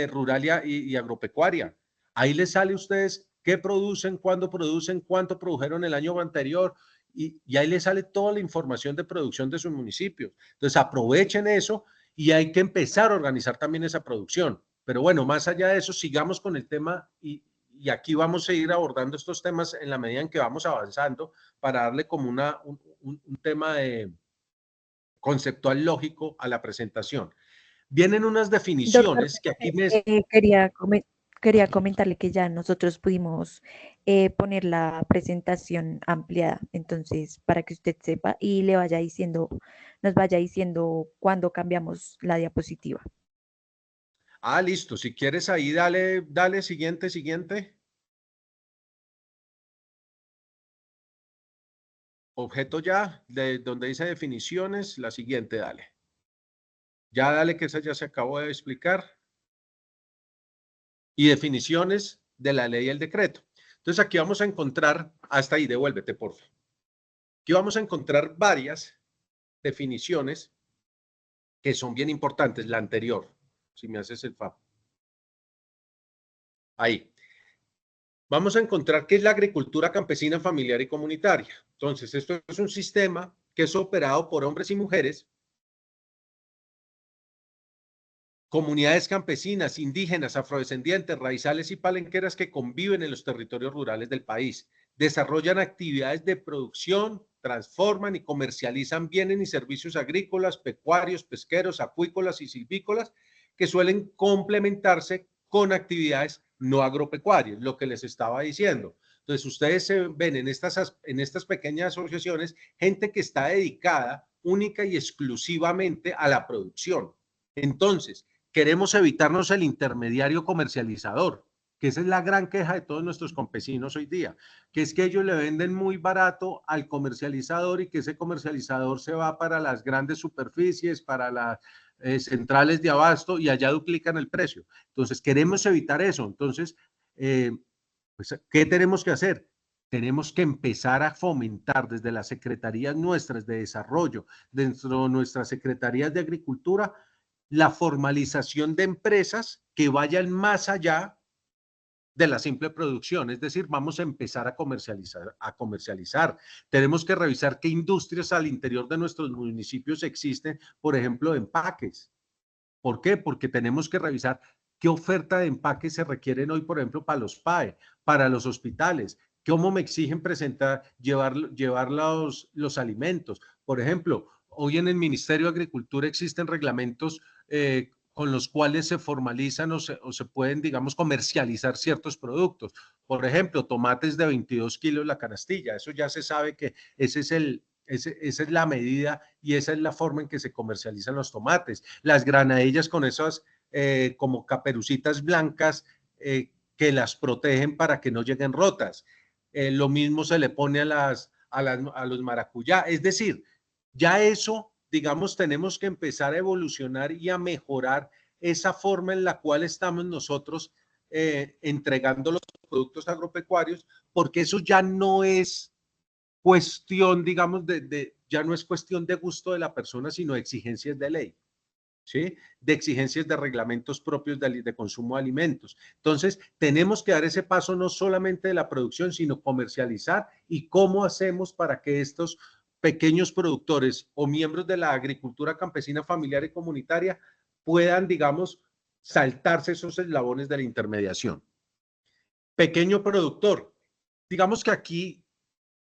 rural y agropecuaria. Ahí les sale a ustedes qué producen, cuándo producen, cuánto produjeron el año anterior, y ahí les sale toda la información de producción de sus municipios. Entonces aprovechen eso y hay que empezar a organizar también esa producción. Pero bueno, más allá de eso, sigamos con el tema y aquí vamos a ir abordando estos temas en la medida en que vamos avanzando para darle como un tema de conceptual lógico a la presentación. Vienen unas Doctor, definiciones que aquí quería comentarle que ya nosotros pudimos poner la presentación ampliada, entonces para que usted sepa y le vaya diciendo, nos vaya diciendo cuándo cambiamos la diapositiva. Ah, listo. Si quieres ahí, dale, siguiente. Objeto ya, de donde dice definiciones, la siguiente, dale. Ya dale, que esa ya se acabó de explicar. Y definiciones de la ley y el decreto. Entonces aquí vamos a encontrar, hasta ahí, devuélvete, por favor. Aquí vamos a encontrar varias definiciones que son bien importantes. La anterior, si me haces el favor. Ahí. Vamos a encontrar qué es la agricultura campesina, familiar y comunitaria. Entonces, esto es un sistema que es operado por hombres y mujeres, comunidades campesinas, indígenas, afrodescendientes, raizales y palenqueras que conviven en los territorios rurales del país. Desarrollan actividades de producción, transforman y comercializan bienes y servicios agrícolas, pecuarios, pesqueros, acuícolas y silvícolas que suelen complementarse con actividades no agropecuarias, lo que les estaba diciendo. Entonces, ustedes se ven en estas pequeñas asociaciones gente que está dedicada única y exclusivamente a la producción. Entonces, queremos evitarnos el intermediario comercializador, que esa es la gran queja de todos nuestros campesinos hoy día, que es que ellos le venden muy barato al comercializador y que ese comercializador se va para las grandes superficies, para las centrales de abasto y allá duplican el precio. Entonces, queremos evitar eso. Entonces, pues, ¿qué tenemos que hacer? Tenemos que empezar a fomentar desde las secretarías nuestras de desarrollo, dentro de nuestras secretarías de agricultura, la formalización de empresas que vayan más allá de la simple producción, es decir, vamos a empezar a comercializar. Tenemos que revisar qué industrias al interior de nuestros municipios existen, por ejemplo, de empaques. ¿Por qué? Porque tenemos que revisar qué oferta de empaques se requieren hoy, por ejemplo, para los PAE, para los hospitales, cómo me exigen llevar los alimentos. Por ejemplo, hoy en el Ministerio de Agricultura existen reglamentos con los cuales se formalizan o se pueden, digamos, comercializar ciertos productos. Por ejemplo, tomates de 22 kilos la canastilla. Eso ya se sabe que esa es la medida y esa es la forma en que se comercializan los tomates. Las granadillas con esas como caperucitas blancas que las protegen para que no lleguen rotas. Lo mismo se le pone a los maracuyá. Es decir, ya eso, digamos, tenemos que empezar a evolucionar y a mejorar esa forma en la cual estamos nosotros entregando los productos agropecuarios, porque eso ya no es cuestión, digamos, ya no es cuestión de gusto de la persona, sino de exigencias de ley, ¿sí? De exigencias de reglamentos propios de consumo de alimentos. Entonces, tenemos que dar ese paso no solamente de la producción, sino comercializar y cómo hacemos para que estos pequeños productores o miembros de la agricultura campesina, familiar y comunitaria puedan, digamos, saltarse esos eslabones de la intermediación. Pequeño productor. Digamos que aquí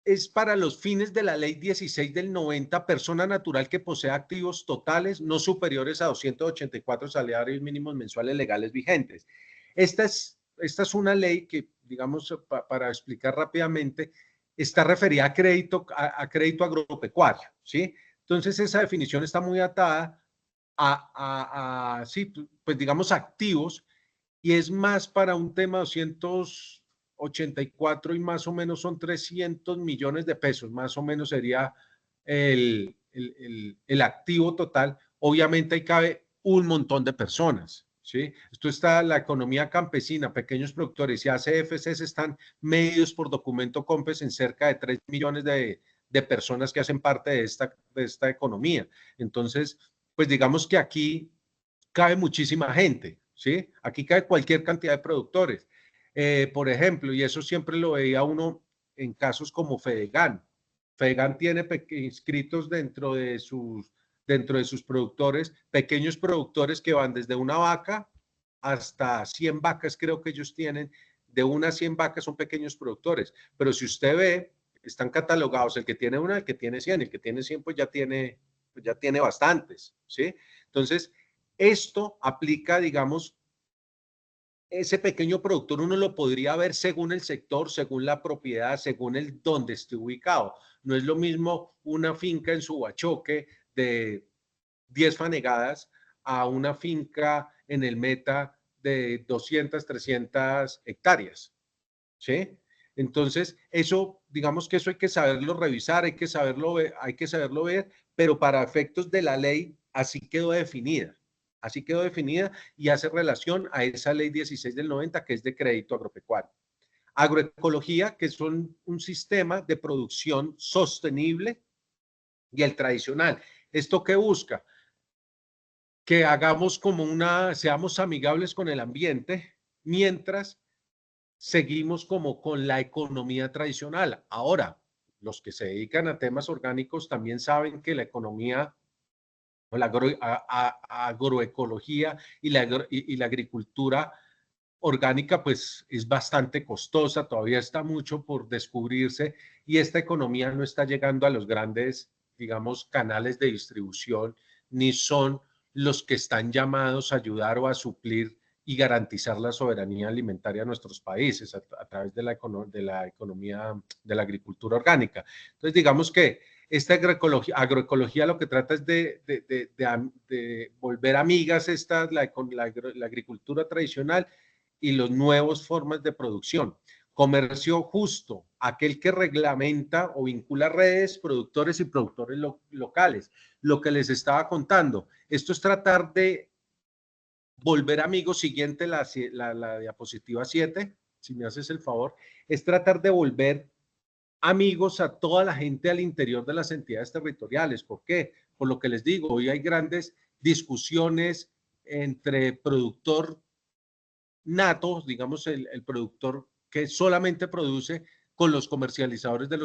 es para los fines de la ley 16 del 90, persona natural que posea activos totales no superiores a 284 salarios mínimos mensuales legales vigentes. Esta es una ley que, digamos, para explicar rápidamente, está referida a crédito agropecuario, ¿sí? Entonces, esa definición está muy atada sí, pues digamos, activos, y es más para un tema 284 y más o menos son 300 millones de pesos, más o menos sería el activo total. Obviamente ahí cabe un montón de personas, ¿sí? Esto está la economía campesina, pequeños productores y ACFCs están medidos por documento COMPES en cerca de 3 millones de personas que hacen parte de esta economía. Entonces, pues digamos que aquí cabe muchísima gente, ¿sí? Aquí cabe cualquier cantidad de productores. Por ejemplo, y eso siempre lo veía uno en casos como Fedegan. Fedegan tiene inscritos dentro de sus productores, pequeños productores que van desde una vaca hasta 100 vacas, creo que ellos tienen. De 1 a 100 vacas son pequeños productores. Pero si usted ve, están catalogados el que tiene 1, el que tiene 100, el que tiene 100 pues ya tiene bastantes, ¿sí? Entonces, esto aplica, digamos, ese pequeño productor uno lo podría ver según el sector, según la propiedad, según el donde esté ubicado. No es lo mismo una finca en Subachoque de 10 fanegadas a una finca en el Meta de 200, 300 hectáreas, ¿sí? Entonces, eso, digamos que eso hay que saberlo revisar, hay que saberlo ver, pero para efectos de la ley, así quedó definida. Así quedó definida y hace relación a esa ley 16 del 90, que es de crédito agropecuario. Agroecología, que es un sistema de producción sostenible, y el tradicional. ¿Esto qué busca? Que hagamos seamos amigables con el ambiente, mientras seguimos como con la economía tradicional. Ahora, los que se dedican a temas orgánicos también saben que la economía o la agroecología y la agricultura orgánica pues es bastante costosa, todavía está mucho por descubrirse y esta economía no está llegando a los grandes, digamos, canales de distribución, ni son los que están llamados a ayudar o a suplir y garantizar la soberanía alimentaria de nuestros países a través de la economía, de la agricultura orgánica. Entonces, digamos que esta agroecología lo que trata es de volver amigas la agricultura tradicional y las nuevas formas de producción. Comercio justo, aquel que reglamenta o vincula redes, productores y productores locales. Lo que les estaba contando, esto es tratar de volver amigos, siguiente la diapositiva 7, si me haces el favor, es tratar de volver amigos a toda la gente al interior de las entidades territoriales. ¿Por qué? Por lo que les digo, hoy hay grandes discusiones entre productor nato, digamos el productor que solamente produce, con los comercializadores de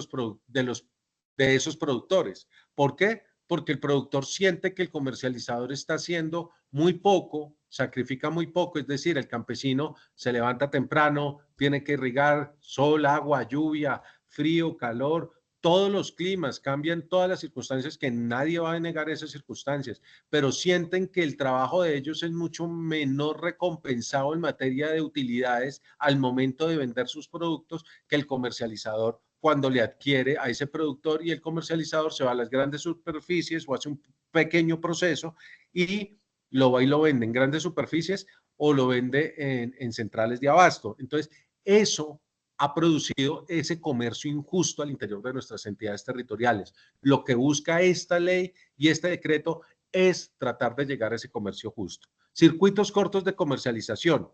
esos productores. ¿Por qué? Porque el productor siente que el comercializador está haciendo muy poco, sacrifica muy poco, es decir, el campesino se levanta temprano, tiene que irrigar, sol, agua, lluvia, frío, calor, todos los climas, cambian todas las circunstancias, que nadie va a negar esas circunstancias, pero sienten que el trabajo de ellos es mucho menor recompensado en materia de utilidades al momento de vender sus productos que el comercializador cuando le adquiere a ese productor, y el comercializador se va a las grandes superficies o hace un pequeño proceso y lo va y lo vende en grandes superficies o lo vende en centrales de abasto. Entonces, eso ha producido ese comercio injusto al interior de nuestras entidades territoriales. Lo que busca esta ley y este decreto es tratar de llegar a ese comercio justo. Circuitos cortos de comercialización.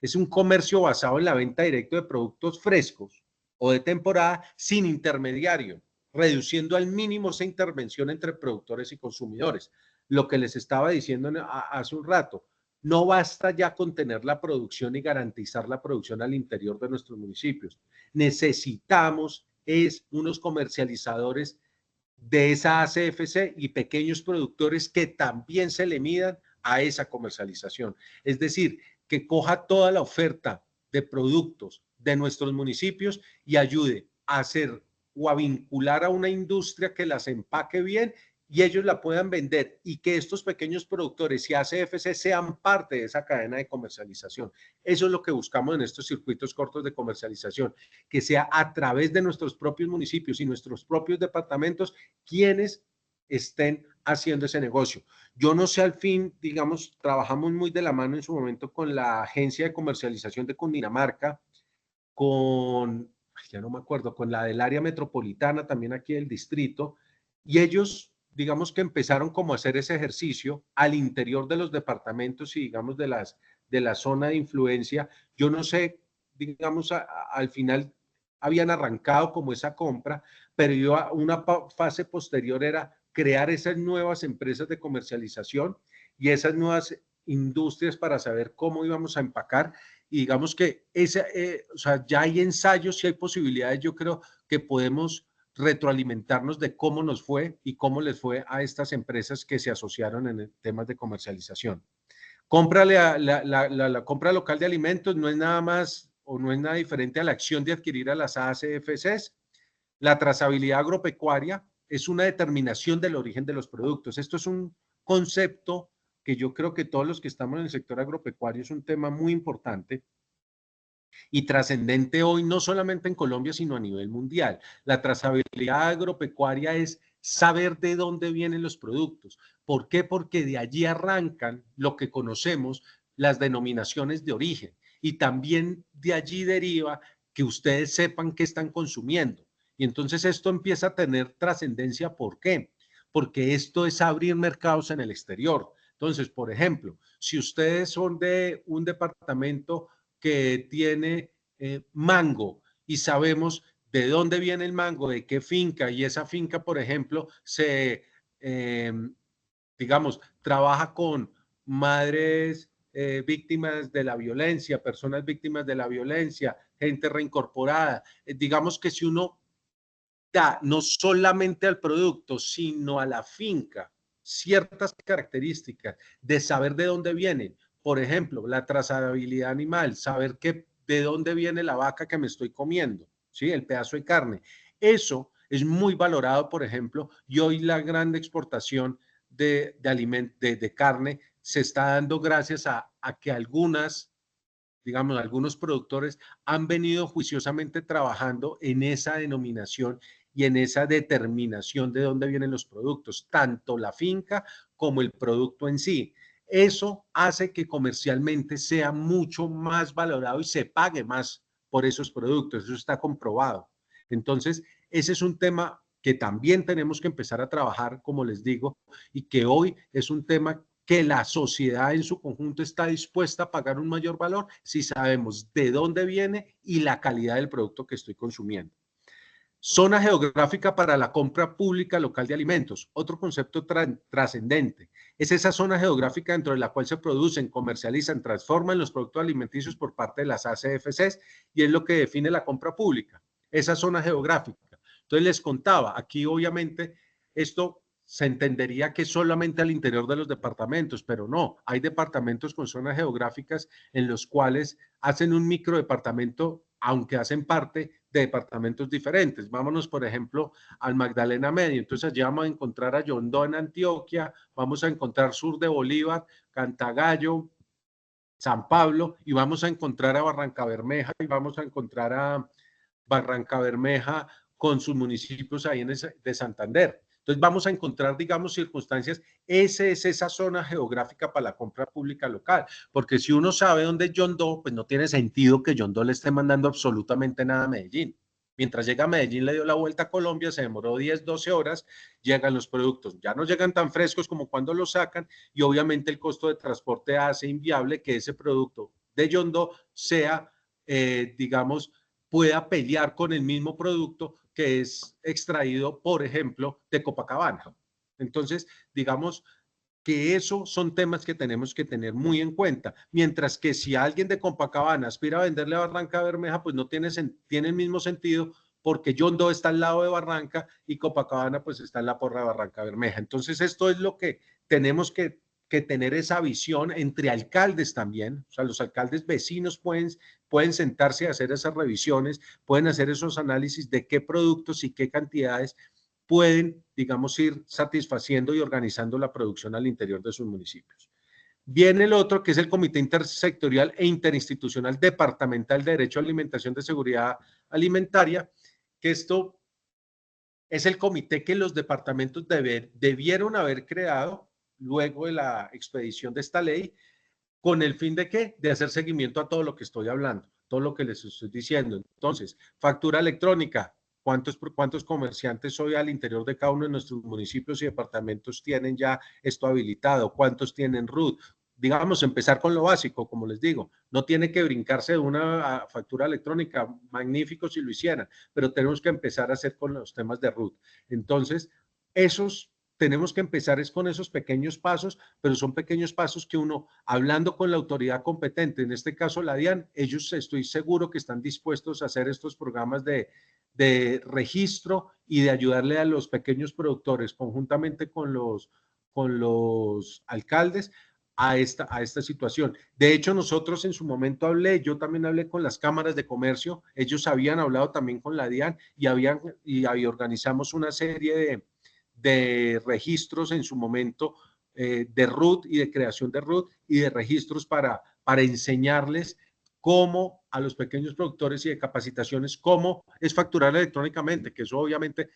Es un comercio basado en la venta directa de productos frescos o de temporada sin intermediario, reduciendo al mínimo esa intervención entre productores y consumidores. Lo que les estaba diciendo hace un rato, no basta ya con tener la producción y garantizar la producción al interior de nuestros municipios. Necesitamos unos comercializadores de esa ACFC y pequeños productores que también se le midan a esa comercialización. Es decir, que coja toda la oferta de productos de nuestros municipios y ayude a hacer o a vincular a una industria que las empaque bien y ellos la puedan vender, y que estos pequeños productores y ACFC sean parte de esa cadena de comercialización. Eso es lo que buscamos en estos circuitos cortos de comercialización, que sea a través de nuestros propios municipios y nuestros propios departamentos quienes estén haciendo ese negocio. Yo no sé, al fin, digamos, trabajamos muy de la mano en su momento con la agencia de comercialización de Cundinamarca, ya no me acuerdo, con la del área metropolitana, también aquí del distrito, y ellos, digamos que empezaron como a hacer ese ejercicio al interior de los departamentos y digamos de la zona de influencia. Yo no sé, digamos, al final habían arrancado como esa compra, pero una fase posterior era crear esas nuevas empresas de comercialización y esas nuevas industrias para saber cómo íbamos a empacar, y digamos que o sea, ya hay ensayos y hay posibilidades, yo creo que podemos retroalimentarnos de cómo nos fue y cómo les fue a estas empresas que se asociaron en temas de comercialización. La compra local de alimentos no es nada más o no es nada diferente a la acción de adquirir a las ACFCs. La trazabilidad agropecuaria es una determinación del origen de los productos. Esto es un concepto que yo creo que todos los que estamos en el sector agropecuario es un tema muy importante y trascendente hoy, no solamente en Colombia, sino a nivel mundial. La trazabilidad agropecuaria es saber de dónde vienen los productos. ¿Por qué? Porque de allí arrancan lo que conocemos, las denominaciones de origen. Y también de allí deriva que ustedes sepan qué están consumiendo. Y entonces esto empieza a tener trascendencia. ¿Por qué? Porque esto es abrir mercados en el exterior. Entonces, por ejemplo, si ustedes son de un departamento que tiene mango y sabemos de dónde viene el mango, de qué finca, y esa finca, por ejemplo, digamos, trabaja con madres víctimas de la violencia, personas víctimas de la violencia, gente reincorporada. Digamos que si uno da no solamente al producto, sino a la finca ciertas características de saber de dónde vienen, por ejemplo, la trazabilidad animal, saber de dónde viene la vaca que me estoy comiendo, ¿sí? El pedazo de carne. Eso es muy valorado, por ejemplo, y hoy la gran exportación de carne se está dando gracias a que algunos productores han venido juiciosamente trabajando en esa denominación y en esa determinación de dónde vienen los productos, tanto la finca como el producto en sí. Eso hace que comercialmente sea mucho más valorado y se pague más por esos productos. Eso está comprobado. Entonces, ese es un tema que también tenemos que empezar a trabajar, como les digo, y que hoy es un tema que la sociedad en su conjunto está dispuesta a pagar un mayor valor si sabemos de dónde viene y la calidad del producto que estoy consumiendo. Zona geográfica para la compra pública local de alimentos. Otro concepto trascendente. Es esa zona geográfica dentro de la cual se producen, comercializan, transforman los productos alimenticios por parte de las ACFCs y es lo que define la compra pública. Esa zona geográfica. Entonces les contaba, aquí obviamente esto se entendería que solamente al interior de los departamentos, pero no, hay departamentos con zonas geográficas en los cuales hacen un microdepartamento, aunque hacen parte de departamentos diferentes. Vámonos, por ejemplo, al Magdalena Medio. Entonces allá vamos a encontrar a Yondó en Antioquia, vamos a encontrar sur de Bolívar, Cantagallo, San Pablo, y vamos a encontrar a Barranca Bermeja, y vamos a encontrar a Barranca Bermeja con sus municipios ahí de Santander. Entonces vamos a encontrar, digamos, circunstancias, esa zona geográfica para la compra pública local, porque si uno sabe dónde es Yondó, pues no tiene sentido que Yondó le esté mandando absolutamente nada a Medellín. Mientras llega a Medellín, le dio la vuelta a Colombia, se demoró 10, 12 horas, llegan los productos. Ya no llegan tan frescos como cuando los sacan y obviamente el costo de transporte hace inviable que ese producto de Yondó sea, digamos, pueda pelear con el mismo producto que es extraído, por ejemplo, de Copacabana. Entonces, digamos que esos son temas que tenemos que tener muy en cuenta. Mientras que si alguien de Copacabana aspira a venderle a Barranca Bermeja, pues no tiene el mismo sentido porque Yondó está al lado de Barranca y Copacabana pues está en la porra de Barranca Bermeja. Entonces, esto es lo que tenemos que tener esa visión entre alcaldes también. O sea, los alcaldes vecinos pueden sentarse a hacer esas revisiones, pueden hacer esos análisis de qué productos y qué cantidades pueden, digamos, ir satisfaciendo y organizando la producción al interior de sus municipios. Viene el otro, que es el Comité Intersectorial e Interinstitucional Departamental de Derecho a Alimentación de Seguridad Alimentaria, que esto es el comité que los departamentos debieron haber creado luego de la expedición de esta ley, con el fin de ¿qué? De hacer seguimiento a todo lo que estoy hablando, todo lo que les estoy diciendo. Entonces, factura electrónica, ¿cuántos comerciantes hoy al interior de cada uno de nuestros municipios y departamentos tienen ya esto habilitado? ¿Cuántos tienen RUT? Digamos, empezar con lo básico, como les digo, no tiene que brincarse de una factura electrónica, magnífico si lo hicieran, pero tenemos que empezar a hacer con los temas de RUT. Entonces, esos tenemos que empezar es con esos pequeños pasos, pero son pequeños pasos que uno, hablando con la autoridad competente, en este caso la DIAN, ellos estoy seguro que están dispuestos a hacer estos programas de registro y de ayudarle a los pequeños productores conjuntamente con los alcaldes a esta situación. De hecho, nosotros en su momento yo también hablé con las cámaras de comercio, ellos habían hablado también con la DIAN y organizamos una serie de registros en su momento de RUT y de creación de RUT y de registros para enseñarles cómo a los pequeños productores y de capacitaciones, cómo es facturar electrónicamente, que eso obviamente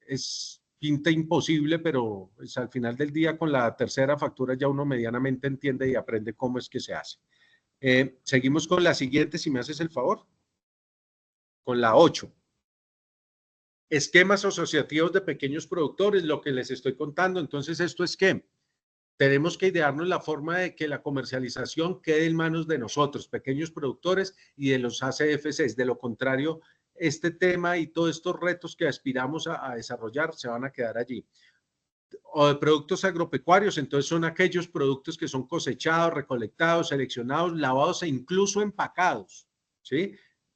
es pinta imposible, pero pues, al final del día con la tercera factura ya uno medianamente entiende y aprende cómo es que se hace. Seguimos con la siguiente, si me haces el favor, con la 8. Esquemas asociativos de pequeños productores, lo que les estoy contando. Entonces, ¿esto es qué? Tenemos que idearnos la forma de que la comercialización quede en manos de nosotros, pequeños productores y de los ACFCs. De lo contrario, este tema y todos estos retos que aspiramos a desarrollar se van a quedar allí. O de productos agropecuarios, entonces son aquellos productos que son cosechados, recolectados, seleccionados, lavados e incluso empacados, ¿sí?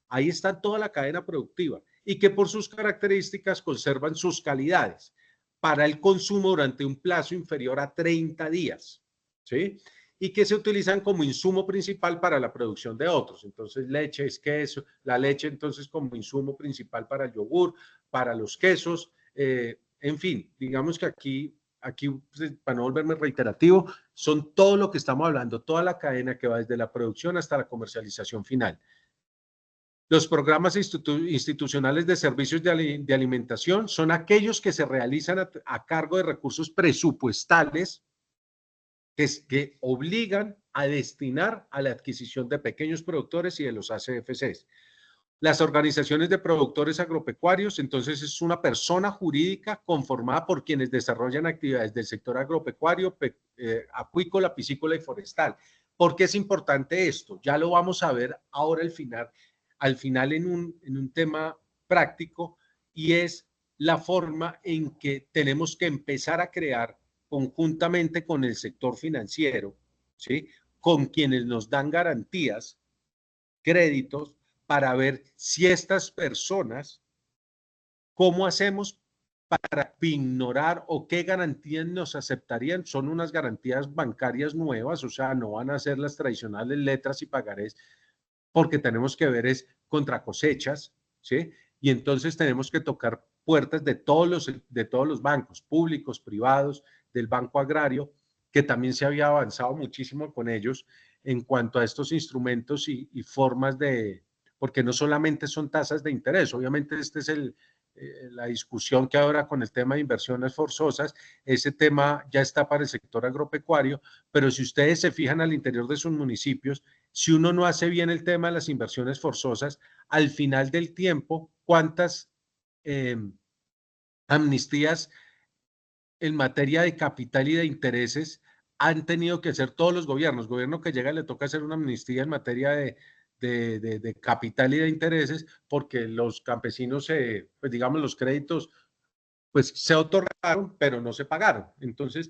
Ahí está toda la cadena productiva y que por sus características conservan sus calidades para el consumo durante un plazo inferior a 30 días, ¿sí? Y que se utilizan como insumo principal para la producción de otros. Entonces, leche es queso, la leche entonces como insumo principal para el yogur, para los quesos, en fin, digamos que aquí, para no volverme reiterativo, son todo lo que estamos hablando, toda la cadena que va desde la producción hasta la comercialización final. Los programas institucionales de servicios de alimentación son aquellos que se realizan a cargo de recursos presupuestales que obligan a destinar a la adquisición de pequeños productores y de los ACFCs. Las organizaciones de productores agropecuarios, entonces es una persona jurídica conformada por quienes desarrollan actividades del sector agropecuario, acuícola, piscícola y forestal. ¿Por qué es importante esto? Ya lo vamos a ver ahora al final en un tema práctico, y es la forma en que tenemos que empezar a crear conjuntamente con el sector financiero, ¿sí? Con quienes nos dan garantías, créditos, para ver si estas personas, ¿cómo hacemos para ignorar o qué garantías nos aceptarían? Son unas garantías bancarias nuevas, o sea, no van a ser las tradicionales letras y pagarés, porque tenemos que ver es contra cosechas, ¿sí? Y entonces tenemos que tocar puertas de todos los bancos, públicos, privados, del Banco Agrario, que también se había avanzado muchísimo con ellos en cuanto a estos instrumentos y formas de, porque no solamente son tasas de interés, obviamente este es la discusión que ahora con el tema de inversiones forzosas, ese tema ya está para el sector agropecuario, pero si ustedes se fijan al interior de sus municipios, si uno no hace bien el tema de las inversiones forzosas, al final del tiempo, ¿cuántas amnistías en materia de capital y de intereses han tenido que hacer todos los gobiernos? Gobierno que llega le toca hacer una amnistía en materia de capital y de intereses porque los campesinos, pues digamos, los créditos, pues se otorgaron, pero no se pagaron. Entonces,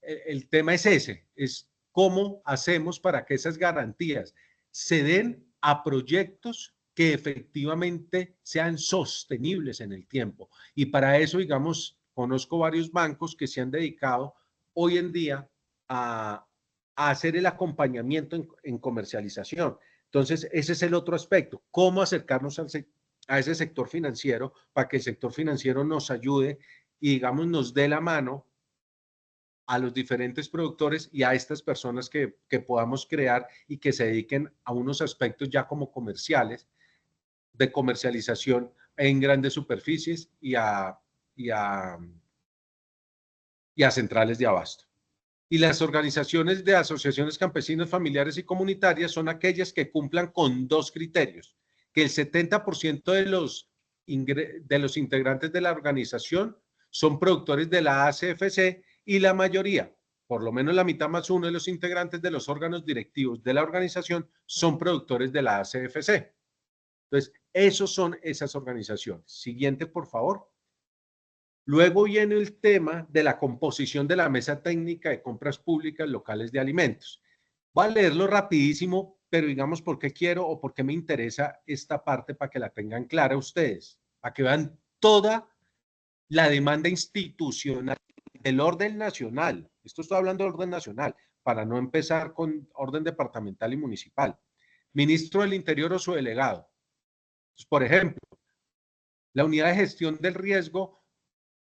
el tema es ese, es cómo hacemos para que esas garantías se den a proyectos que efectivamente sean sostenibles en el tiempo. Y para eso, digamos, conozco varios bancos que se han dedicado hoy en día a hacer el acompañamiento en comercialización. Entonces, ese es el otro aspecto, cómo acercarnos a ese sector financiero para que el sector financiero nos ayude y, digamos, nos dé la mano a los diferentes productores y a estas personas que podamos crear y que se dediquen a unos aspectos ya como comerciales, de comercialización en grandes superficies y a centrales de abasto. Y las organizaciones de asociaciones campesinas, familiares y comunitarias son aquellas que cumplan con dos criterios: que el 70% de los integrantes de la organización son productores de la ACFC y la mayoría, por lo menos la mitad más uno de los integrantes de los órganos directivos de la organización son productores de la ACFC. Entonces, esos son esas organizaciones. Siguiente, por favor. Luego viene el tema de la composición de la mesa técnica de compras públicas locales de alimentos. Voy a leerlo rapidísimo, pero digamos por qué quiero o por qué me interesa esta parte para que la tengan clara ustedes, para que vean toda la demanda institucional del orden nacional. Esto estoy hablando de orden nacional, para no empezar con orden departamental y municipal. Ministro del Interior o su delegado. Entonces, por ejemplo, la unidad de gestión del riesgo,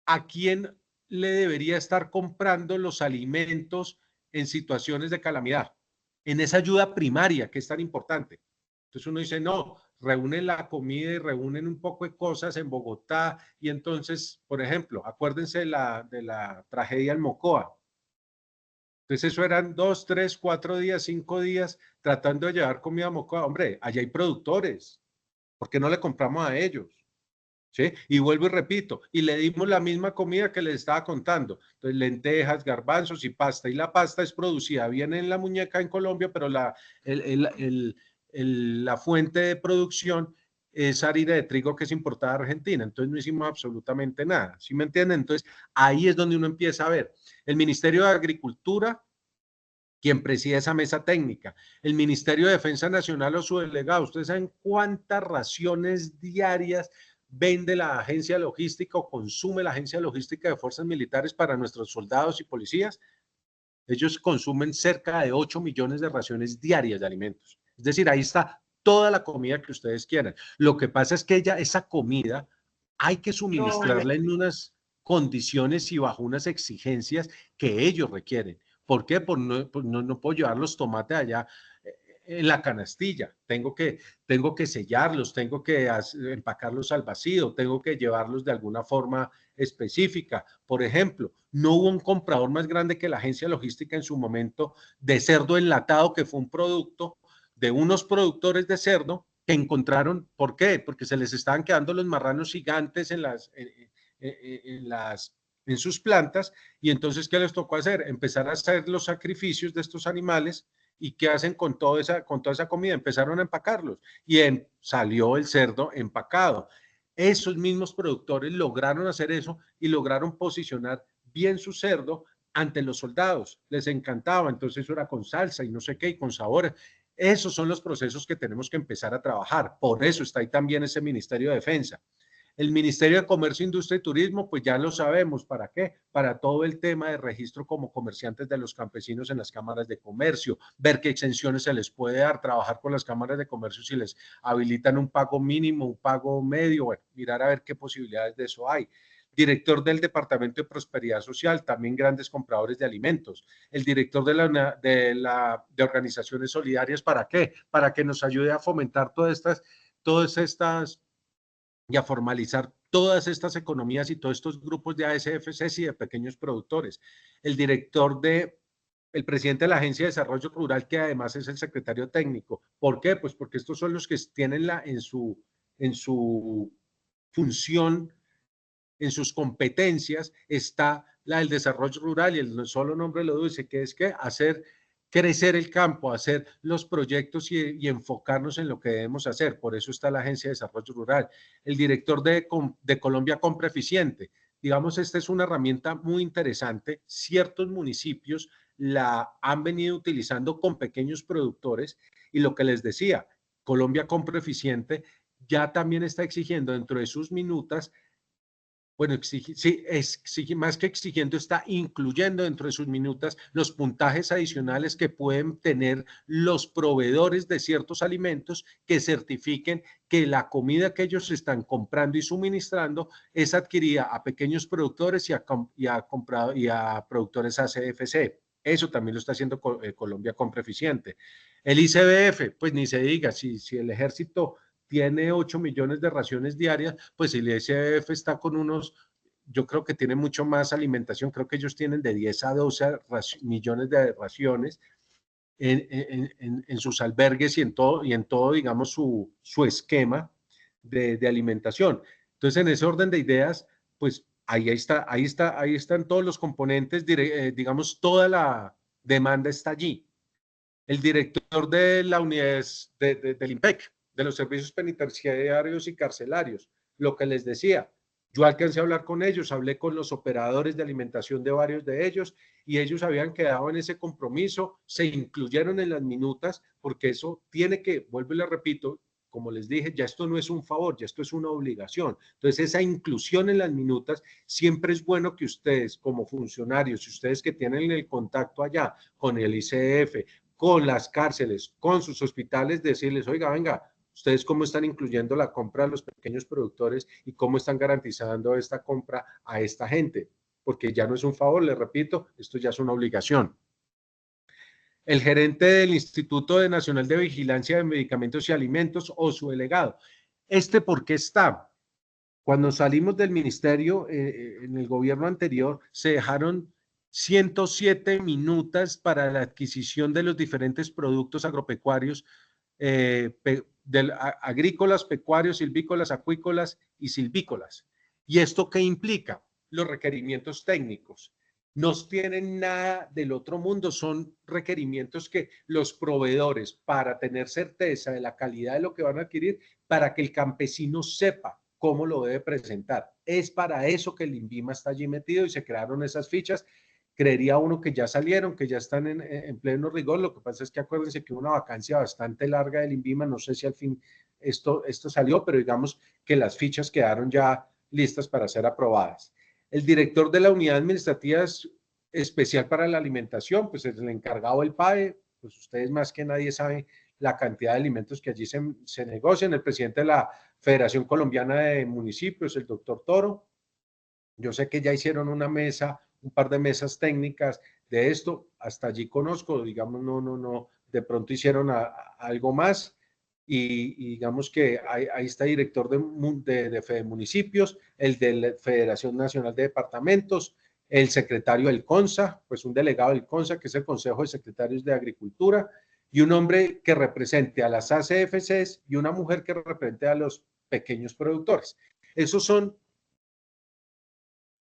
¿a quién le debería estar comprando los alimentos en situaciones de calamidad? En esa ayuda primaria que es tan importante. Entonces uno dice, no, reúnen la comida y reúnen un poco de cosas en Bogotá y entonces, por ejemplo, acuérdense de la tragedia en Mocoa. Entonces eso eran 2, 3, 4 días, 5 días tratando de llevar comida a Mocoa. Hombre, allá hay productores. ¿Por qué no le compramos a ellos? ¿Sí? Y vuelvo y repito, y le dimos la misma comida que les estaba contando. Entonces, lentejas, garbanzos y pasta. Y la pasta es producida bien en la muñeca en Colombia, pero la fuente de producción es harina de trigo que es importada de Argentina. Entonces, no hicimos absolutamente nada. ¿Sí me entienden? Entonces, ahí es donde uno empieza a ver. El Ministerio de Agricultura, quien preside esa mesa técnica, el Ministerio de Defensa Nacional o su delegado. ¿Ustedes saben cuántas raciones diarias vende la agencia logística o consume la agencia logística de fuerzas militares para nuestros soldados y policías? Ellos consumen cerca de 8 millones de raciones diarias de alimentos. Es decir, ahí está toda la comida que ustedes quieran. Lo que pasa es que esa comida hay que suministrarla en unas condiciones y bajo unas exigencias que ellos requieren. ¿Por qué? No puedo llevar los tomates allá en la canastilla, tengo que sellarlos, tengo que empacarlos al vacío, tengo que llevarlos de alguna forma específica. Por ejemplo, no hubo un comprador más grande que la agencia logística en su momento de cerdo enlatado, que fue un producto de unos productores de cerdo que encontraron. ¿Por qué? Porque se les estaban quedando los marranos gigantes en sus plantas, y entonces, ¿qué les tocó hacer? Empezar a hacer los sacrificios de estos animales. ¿Y qué hacen con toda esa comida? Empezaron a empacarlos y salió el cerdo empacado. Esos mismos productores lograron hacer eso y lograron posicionar bien su cerdo ante los soldados. Les encantaba, entonces eso era con salsa y no sé qué, y con sabores. Esos son los procesos que tenemos que empezar a trabajar. Por eso está ahí también ese Ministerio de Defensa. El Ministerio de Comercio, Industria y Turismo, pues ya lo sabemos. ¿Para qué? Para todo el tema de registro como comerciantes de los campesinos en las cámaras de comercio, ver qué exenciones se les puede dar, trabajar con las cámaras de comercio si les habilitan un pago mínimo, un pago medio, bueno, mirar a ver qué posibilidades de eso hay. Director del Departamento de Prosperidad Social, también grandes compradores de alimentos. El director de organizaciones solidarias, ¿para qué? Para que nos ayude a fomentar todas estas y a formalizar todas estas economías y todos estos grupos de ASFCs y de pequeños productores. El presidente de la Agencia de Desarrollo Rural, que además es el secretario técnico. ¿Por qué? Pues porque estos son los que tienen en su función, en sus competencias, está la del desarrollo rural, y el solo nombre lo dice, que es que hacer crecer el campo, hacer los proyectos y enfocarnos en lo que debemos hacer. Por eso está la Agencia de Desarrollo Rural. El director de Colombia Compra Eficiente. Digamos, esta es una herramienta muy interesante. Ciertos municipios la han venido utilizando con pequeños productores, y lo que les decía, Colombia Compra Eficiente ya también está exigiendo dentro de sus minutas. Bueno, exige, más que exigiendo, está incluyendo dentro de sus minutas los puntajes adicionales que pueden tener los proveedores de ciertos alimentos, que certifiquen que la comida que ellos están comprando y suministrando es adquirida a pequeños productores y a productores ACFC. Eso también lo está haciendo Colombia Compra Eficiente. El ICBF, pues ni se diga, si el ejército tiene 8 millones de raciones diarias, pues el ICBF está con yo creo que tiene mucho más alimentación, creo que ellos tienen de 10 a 12 millones de raciones en sus albergues y en todo digamos, su esquema de alimentación. Entonces, en ese orden de ideas, pues ahí están todos los componentes, digamos, toda la demanda está allí. El director de la unidad del IMPEC, de los servicios penitenciarios y carcelarios, lo que les decía, Yo alcancé a hablar con ellos, hablé con los operadores de alimentación de varios de ellos y ellos habían quedado en ese compromiso, se incluyeron en las minutas, porque eso tiene que, vuelvo y le repito, como les dije, ya esto no es un favor, ya esto es una obligación. Entonces, esa inclusión en las minutas, siempre es bueno que ustedes como funcionarios, ustedes que tienen el contacto allá con el ICF, con las cárceles, con sus hospitales, decirles, oiga, venga, ustedes cómo están incluyendo la compra a los pequeños productores y cómo están garantizando esta compra a esta gente, porque ya no es un favor, les repito, esto ya es una obligación. El gerente del Instituto Nacional de Vigilancia de Medicamentos y Alimentos o su delegado. ¿Por qué está? Cuando salimos del ministerio, en el gobierno anterior, se dejaron 107 minutas para la adquisición de los diferentes productos agropecuarios, agrícolas, pecuarios, silvícolas, acuícolas y silvícolas. ¿Y esto qué implica? Los requerimientos técnicos. No tienen nada del otro mundo, son requerimientos que los proveedores, para tener certeza de la calidad de lo que van a adquirir, para que el campesino sepa cómo lo debe presentar. Es para eso que el INVIMA está allí metido y se crearon esas fichas. Creería uno que ya salieron, que ya están en pleno rigor. Lo que pasa es que acuérdense que una vacancia bastante larga del INVIMA, no sé si al fin esto salió, pero digamos que las fichas quedaron ya listas para ser aprobadas. El director de la Unidad Administrativa Especial para la Alimentación, pues es el encargado del PAE, pues ustedes más que nadie saben la cantidad de alimentos que allí se negocian. El presidente de la Federación Colombiana de Municipios, el doctor Toro. Yo sé que ya hicieron una mesa, un par de mesas técnicas de esto, hasta allí conozco, digamos, no, de pronto hicieron algo más y digamos que ahí está el director de Fede Municipios, el de la Federación Nacional de Departamentos, el secretario del CONSA, pues un delegado del CONSA, que es el Consejo de Secretarios de Agricultura, y un hombre que represente a las ACFCs y una mujer que represente a los pequeños productores. Esos son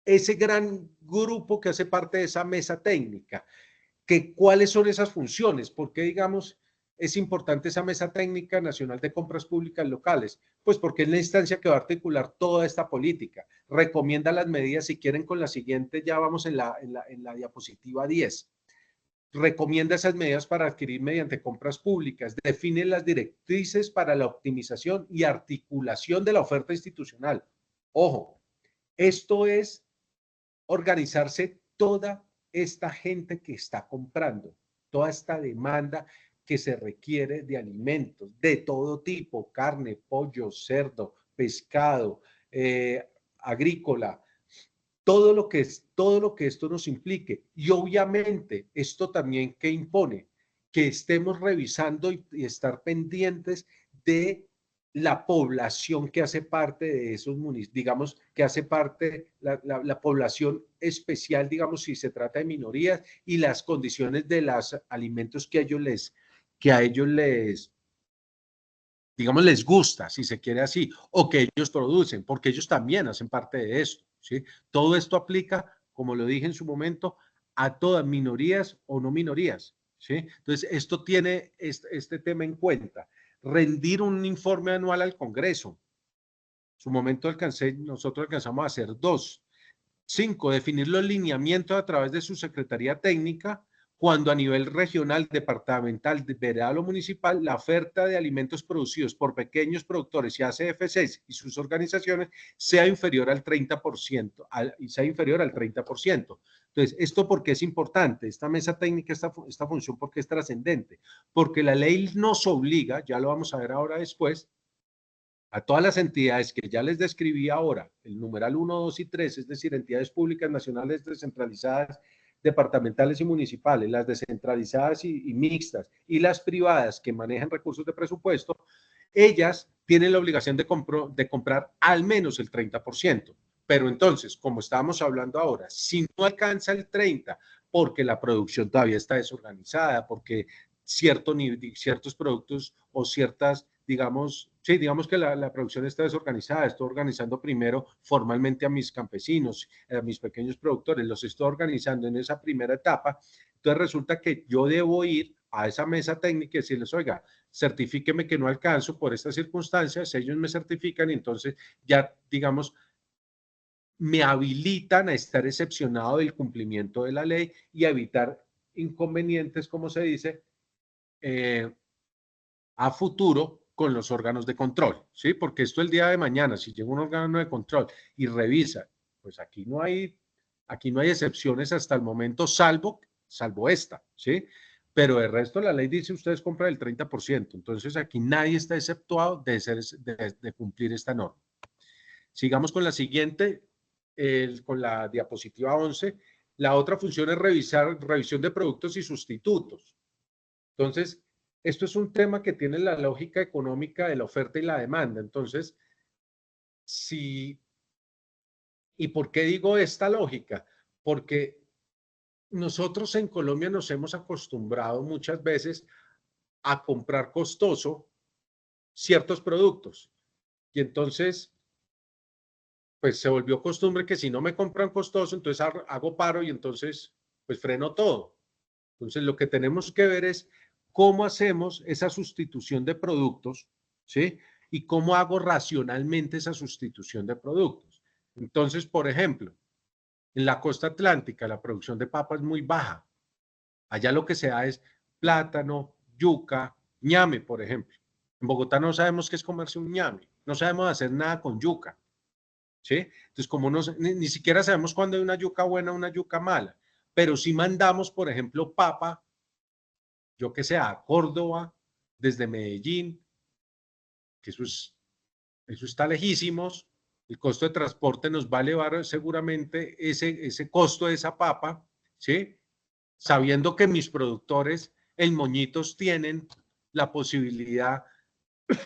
ese gran grupo que hace parte de esa mesa técnica. ¿Cuáles son esas funciones? ¿Por qué, digamos, es importante esa mesa técnica nacional de compras públicas locales? Pues porque es la instancia que va a articular toda esta política. Recomienda las medidas, si quieren, con la siguiente, ya vamos en la diapositiva 10. Recomienda esas medidas para adquirir mediante compras públicas, define las directrices para la optimización y articulación de la oferta institucional. Ojo, esto es organizarse toda esta gente que está comprando, toda esta demanda que se requiere de alimentos de todo tipo, carne, pollo, cerdo, pescado, agrícola, todo lo que esto nos implique. Y obviamente esto también que impone que estemos revisando y estar pendientes de la población que hace parte de esos municipios, digamos, que hace parte la población especial, digamos, si se trata de minorías, y las condiciones de los alimentos que a ellos les, digamos, les gusta, si se quiere así, o que ellos producen, porque ellos también hacen parte de esto, ¿sí? Todo esto aplica, como lo dije en su momento, a todas minorías o no minorías, ¿sí? Entonces, esto tiene este tema en cuenta. Rendir un informe anual al Congreso. En su momento nosotros alcanzamos a hacer 2. 5. Definir los lineamientos a través de su Secretaría Técnica, cuando a nivel regional, departamental, veredal o municipal, la oferta de alimentos producidos por pequeños productores y ACFCs y sus organizaciones sea inferior al 30%, sea inferior al 30%. Entonces, ¿esto por qué es importante? Esta mesa técnica, esta función, ¿por qué es trascendente? Porque la ley nos obliga, ya lo vamos a ver ahora después, a todas las entidades que ya les describí ahora, el numeral 1, 2 y 3, es decir, entidades públicas nacionales descentralizadas, departamentales y municipales, las descentralizadas y mixtas, y las privadas que manejan recursos de presupuesto, ellas tienen la obligación de comprar al menos el 30%. Pero entonces, como estábamos hablando ahora, si no alcanza el 30%, porque la producción todavía está desorganizada, porque ciertos productos o ciertas, digamos que la producción está desorganizada, estoy organizando primero formalmente a mis campesinos, a mis pequeños productores, los estoy organizando en esa primera etapa, entonces resulta que yo debo ir a esa mesa técnica y decirles, oiga, certifíqueme que no alcanzo por estas circunstancias, ellos me certifican y entonces ya, digamos, me habilitan a estar excepcionado del cumplimiento de la ley y a evitar inconvenientes, como se dice, a futuro con los órganos de control, ¿sí? Porque esto el día de mañana, si llega un órgano de control y revisa, pues aquí no hay excepciones hasta el momento, salvo esta, ¿sí? Pero el resto de la ley dice ustedes compran el 30%, entonces aquí nadie está exceptuado de cumplir esta norma. Sigamos con la siguiente, con la diapositiva 11. La otra función es revisión de productos y sustitutos. Entonces, esto es un tema que tiene la lógica económica de la oferta y la demanda. Entonces, ¿y por qué digo esta lógica? Porque nosotros en Colombia nos hemos acostumbrado muchas veces a comprar costoso ciertos productos. Y entonces, pues se volvió costumbre que si no me compran costoso, entonces hago paro y entonces, pues freno todo. Entonces, lo que tenemos que ver es cómo hacemos esa sustitución de productos, ¿sí? Y cómo hago racionalmente esa sustitución de productos. Entonces, por ejemplo, en la costa atlántica la producción de papa es muy baja. Allá lo que se da es plátano, yuca, ñame, por ejemplo. En Bogotá no sabemos qué es comerse un ñame, no sabemos hacer nada con yuca, ¿sí? Entonces, como ni siquiera sabemos cuándo hay una yuca buena o una yuca mala, pero si mandamos, por ejemplo, papa, yo que sé, a Córdoba, desde Medellín, que eso está lejísimos, el costo de transporte nos va a elevar seguramente ese costo de esa papa, ¿sí? Sabiendo que mis productores en Moñitos tienen la posibilidad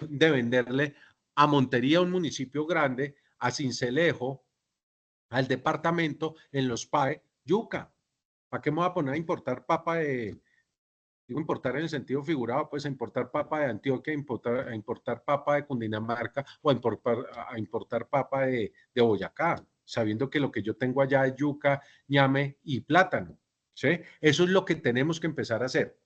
de venderle a Montería, un municipio grande, a Sincelejo, al departamento, en los PAE, yuca. ¿Para qué me voy a poner a importar papa digo importar en el sentido figurado, pues a importar papa de Antioquia, a importar papa de Cundinamarca o a importar papa de Boyacá, sabiendo que lo que yo tengo allá es yuca, ñame y plátano, ¿sí? Eso es lo que tenemos que empezar a hacer.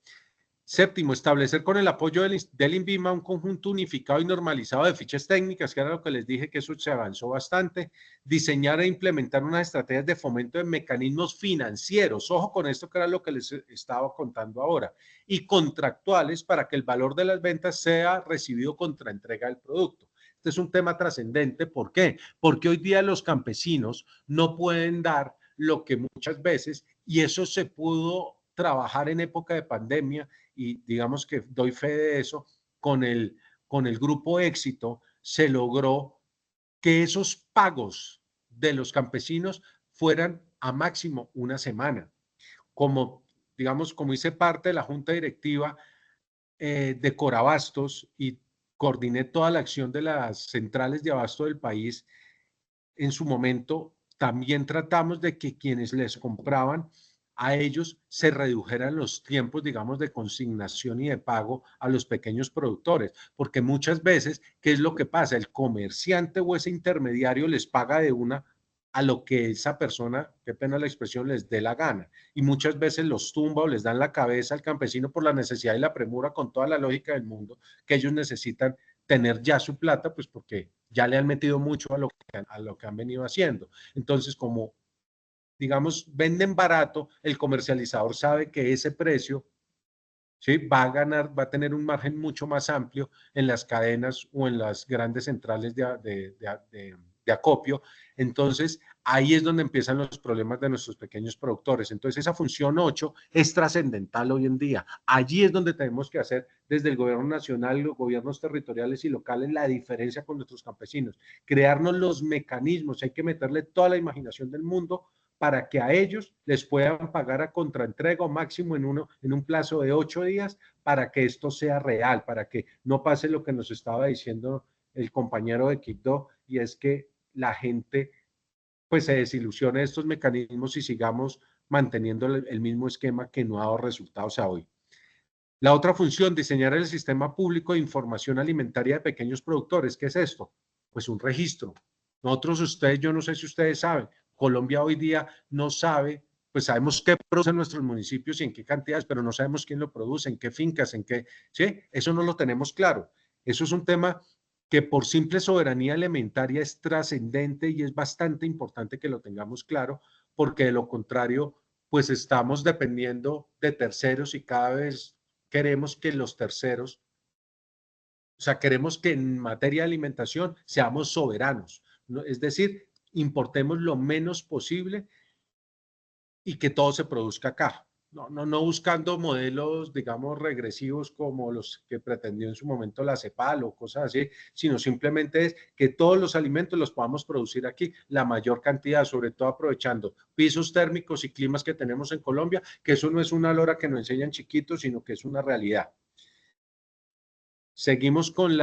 Séptimo, establecer con el apoyo del INVIMA un conjunto unificado y normalizado de fichas técnicas, que era lo que les dije que eso se avanzó bastante. Diseñar e implementar unas estrategias de fomento de mecanismos financieros, ojo con esto que era lo que les estaba contando ahora, y contractuales para que el valor de las ventas sea recibido contra entrega del producto. Este es un tema trascendente. ¿Por qué? Porque hoy día los campesinos no pueden dar lo que muchas veces, y eso se pudo trabajar en época de pandemia, y digamos que doy fe de eso, con el grupo Éxito se logró que esos pagos de los campesinos fueran a máximo una semana. Como, digamos, como hice parte de la junta directiva de Corabastos y coordiné toda la acción de las centrales de abasto del país, en su momento también tratamos de que quienes les compraban a ellos se redujeran los tiempos, digamos, de consignación y de pago a los pequeños productores, porque muchas veces, ¿qué es lo que pasa? El comerciante o ese intermediario les paga de una a lo que esa persona, qué pena la expresión, les dé la gana, y muchas veces los tumba o les dan la cabeza al campesino por la necesidad y la premura, con toda la lógica del mundo, que ellos necesitan tener ya su plata, pues porque ya le han metido mucho a lo que han venido haciendo. Entonces, como digamos, venden barato, el comercializador sabe que ese precio, ¿sí?, va a ganar, va a tener un margen mucho más amplio en las cadenas o en las grandes centrales de acopio. Entonces, ahí es donde empiezan los problemas de nuestros pequeños productores. Entonces, esa función 8 es trascendental hoy en día. Allí es donde tenemos que hacer desde el gobierno nacional, los gobiernos territoriales y locales, la diferencia con nuestros campesinos. Crearnos los mecanismos, hay que meterle toda la imaginación del mundo para que a ellos les puedan pagar a contraentrega o máximo en un plazo de 8 días, para que esto sea real, para que no pase lo que nos estaba diciendo el compañero de Quibdó, y es que la gente pues se desilusione de estos mecanismos y sigamos manteniendo el mismo esquema que no ha dado resultados a hoy. La otra función, diseñar el sistema público de información alimentaria de pequeños productores. ¿Qué es esto? Pues un registro. Nosotros, yo no sé si ustedes saben, Colombia hoy día no sabe, pues sabemos qué producen nuestros municipios y en qué cantidades, pero no sabemos quién lo produce, en qué fincas, en qué, ¿sí? Eso no lo tenemos claro. Eso es un tema que por simple soberanía alimentaria es trascendente y es bastante importante que lo tengamos claro, porque de lo contrario, pues estamos dependiendo de terceros y cada vez queremos que los terceros, o sea, queremos que en materia de alimentación seamos soberanos, ¿no? Es decir, importemos lo menos posible y que todo se produzca acá. No buscando modelos, digamos, regresivos como los que pretendió en su momento la CEPAL o cosas así, sino simplemente es que todos los alimentos los podamos producir aquí, la mayor cantidad, sobre todo aprovechando pisos térmicos y climas que tenemos en Colombia, que eso no es una lora que nos enseñan chiquitos, sino que es una realidad. Seguimos con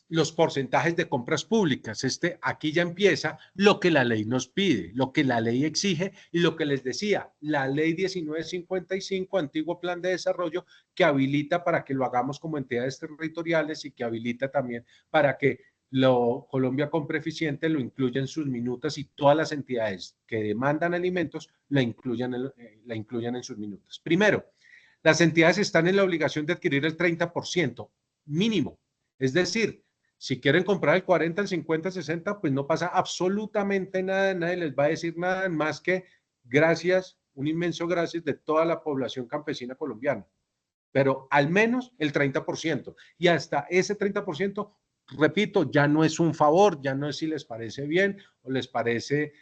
los porcentajes de compras públicas. Aquí ya empieza lo que la ley nos pide, lo que la ley exige y lo que les decía, la ley 1955, antiguo plan de desarrollo, que habilita para que lo hagamos como entidades territoriales y que habilita también para que Colombia Compra Eficiente lo incluya en sus minutas y todas las entidades que demandan alimentos la incluyan en sus minutas. Primero, las entidades están en la obligación de adquirir el 30% mínimo. Es decir, si quieren comprar el 40, el 50, el 60, pues no pasa absolutamente nada, nadie les va a decir nada más que gracias, un inmenso gracias de toda la población campesina colombiana. Pero al menos el 30%. Y hasta ese 30%, repito, ya no es un favor, ya no es si les parece bien o les parece,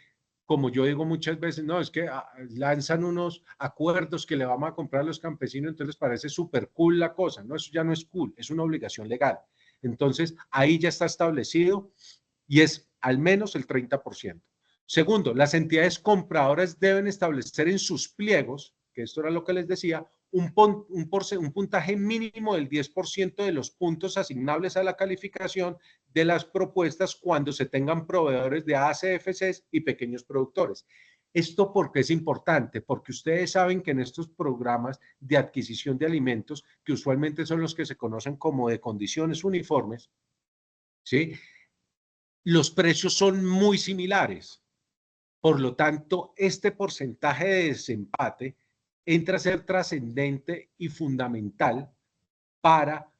como yo digo muchas veces, no, es que lanzan unos acuerdos que le vamos a comprar a los campesinos, entonces les parece súper cool la cosa. No, eso ya no es cool, es una obligación legal. Entonces, ahí ya está establecido y es al menos el 30%. Segundo, las entidades compradoras deben establecer en sus pliegos, que esto era lo que les decía, un puntaje mínimo del 10% de los puntos asignables a la calificación de las propuestas cuando se tengan proveedores de ACFCs y pequeños productores. ¿Esto por qué es importante? Porque ustedes saben que en estos programas de adquisición de alimentos, que usualmente son los que se conocen como de condiciones uniformes, ¿sí? Los precios son muy similares. Por lo tanto, este porcentaje de desempate entra a ser trascendente y fundamental para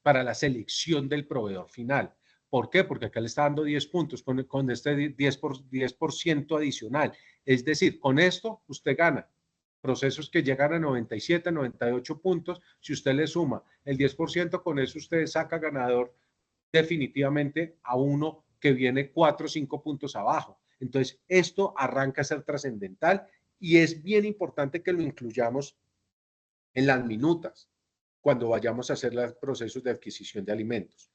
la selección del proveedor final. ¿Por qué? Porque acá le está dando 10 puntos con este 10% adicional. Es decir, con esto usted gana procesos que llegan a 97, 98 puntos. Si usted le suma el 10%, con eso usted saca ganador definitivamente a uno que viene 4 o 5 puntos abajo. Entonces, esto arranca a ser trascendental y es bien importante que lo incluyamos en las minutas cuando vayamos a hacer los procesos de adquisición de alimentos.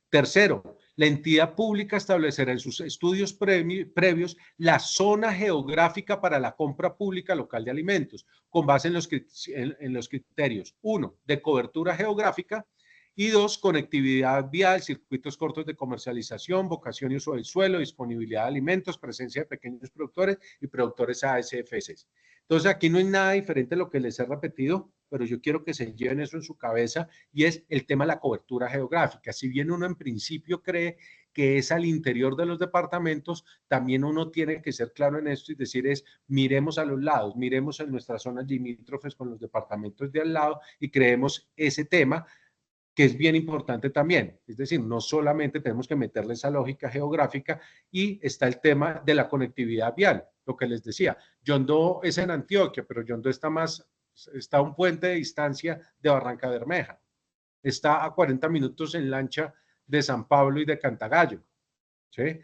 Tercero, la entidad pública establecerá en sus estudios previos la zona geográfica para la compra pública local de alimentos, con base en los criterios, 1, de cobertura geográfica, y 2, conectividad vial, circuitos cortos de comercialización, vocación y uso del suelo, disponibilidad de alimentos, presencia de pequeños productores y productores ASFCs. Entonces, aquí no hay nada diferente a lo que les he repetido, pero yo quiero que se lleven eso en su cabeza y es el tema de la cobertura geográfica. Si bien uno en principio cree que es al interior de los departamentos, también uno tiene que ser claro en esto y decir miremos a los lados, miremos en nuestras zonas limítrofes con los departamentos de al lado y creemos ese tema, que es bien importante también. Es decir, no solamente tenemos que meterle esa lógica geográfica y está el tema de la conectividad vial, lo que les decía. Yondó es en Antioquia, pero Yondó está a un puente de distancia de Barranca Bermeja. Está a 40 minutos en lancha de San Pablo y de Cantagallo, ¿sí?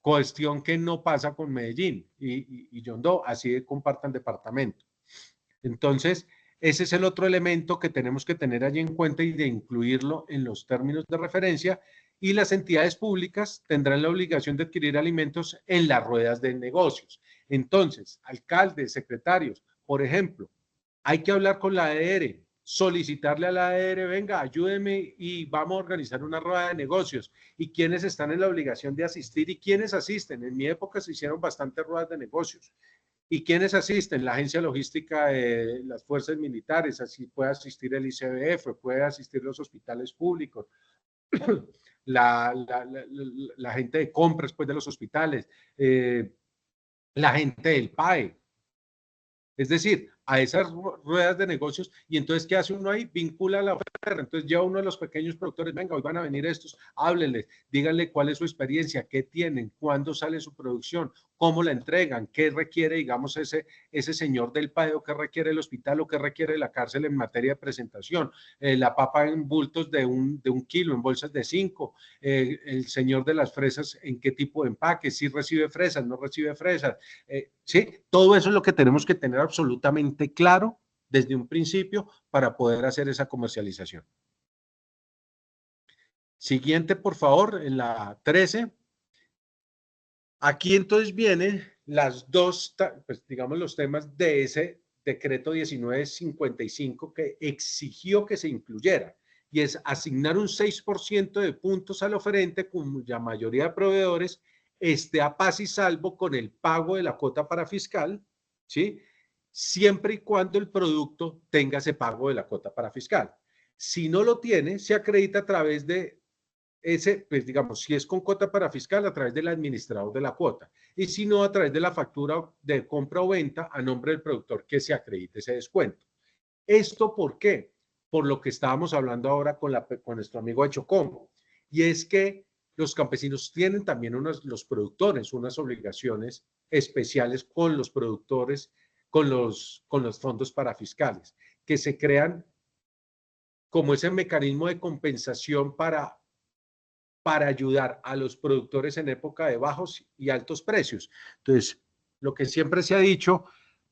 Cuestión que no pasa con Medellín y Yondó, así compartan departamento. Entonces, ese es el otro elemento que tenemos que tener allí en cuenta y de incluirlo en los términos de referencia, y las entidades públicas tendrán la obligación de adquirir alimentos en las ruedas de negocios. Entonces, alcaldes, secretarios, por ejemplo, hay que hablar con la ADR, solicitarle a la ADR, venga, ayúdeme y vamos a organizar una rueda de negocios. ¿Y quiénes están en la obligación de asistir y quiénes asisten? En mi época se hicieron bastantes ruedas de negocios. ¿Y quiénes asisten? La Agencia Logística de las Fuerzas Militares, así puede asistir el ICBF, puede asistir los hospitales públicos, la gente de compras pues, de los hospitales, la gente del PAE. Es decir, a esas ruedas de negocios, y entonces, ¿qué hace uno ahí? Vincula la oferta conocer. Entonces lleva uno de los pequeños productores, venga, hoy van a venir estos, háblenles, díganle cuál es su experiencia, qué tienen, cuándo sale su producción, cómo la entregan, qué requiere, digamos, ese señor del PAE, o qué requiere el hospital, o qué requiere la cárcel en materia de presentación, la papa en bultos de un kilo, en bolsas de 5, el señor de las fresas, en qué tipo de empaque, si recibe fresas, no recibe fresas, ¿sí? Todo eso es lo que tenemos que tener absolutamente claro desde un principio para poder hacer esa comercialización. Siguiente, por favor, en la 13. Aquí entonces vienen las dos, pues digamos, los temas de ese decreto 1955 que exigió que se incluyera, y es asignar un 6% de puntos al oferente cuya mayoría de proveedores esté a paz y salvo con el pago de la cuota para fiscal, ¿sí? Siempre y cuando el producto tenga ese pago de la cuota para fiscal. Si no lo tiene, se acredita a través de ese, pues digamos, si es con cuota para fiscal, a través del administrador de la cuota, y si no, a través de la factura de compra o venta a nombre del productor que se acredite ese descuento. ¿Esto por qué? Por lo que estábamos hablando ahora con nuestro amigo de Chocó, y es que los campesinos tienen también los productores unas obligaciones especiales con los productores, con los fondos parafiscales, que se crean como ese mecanismo de compensación para ayudar a los productores en época de bajos y altos precios. Entonces, lo que siempre se ha dicho,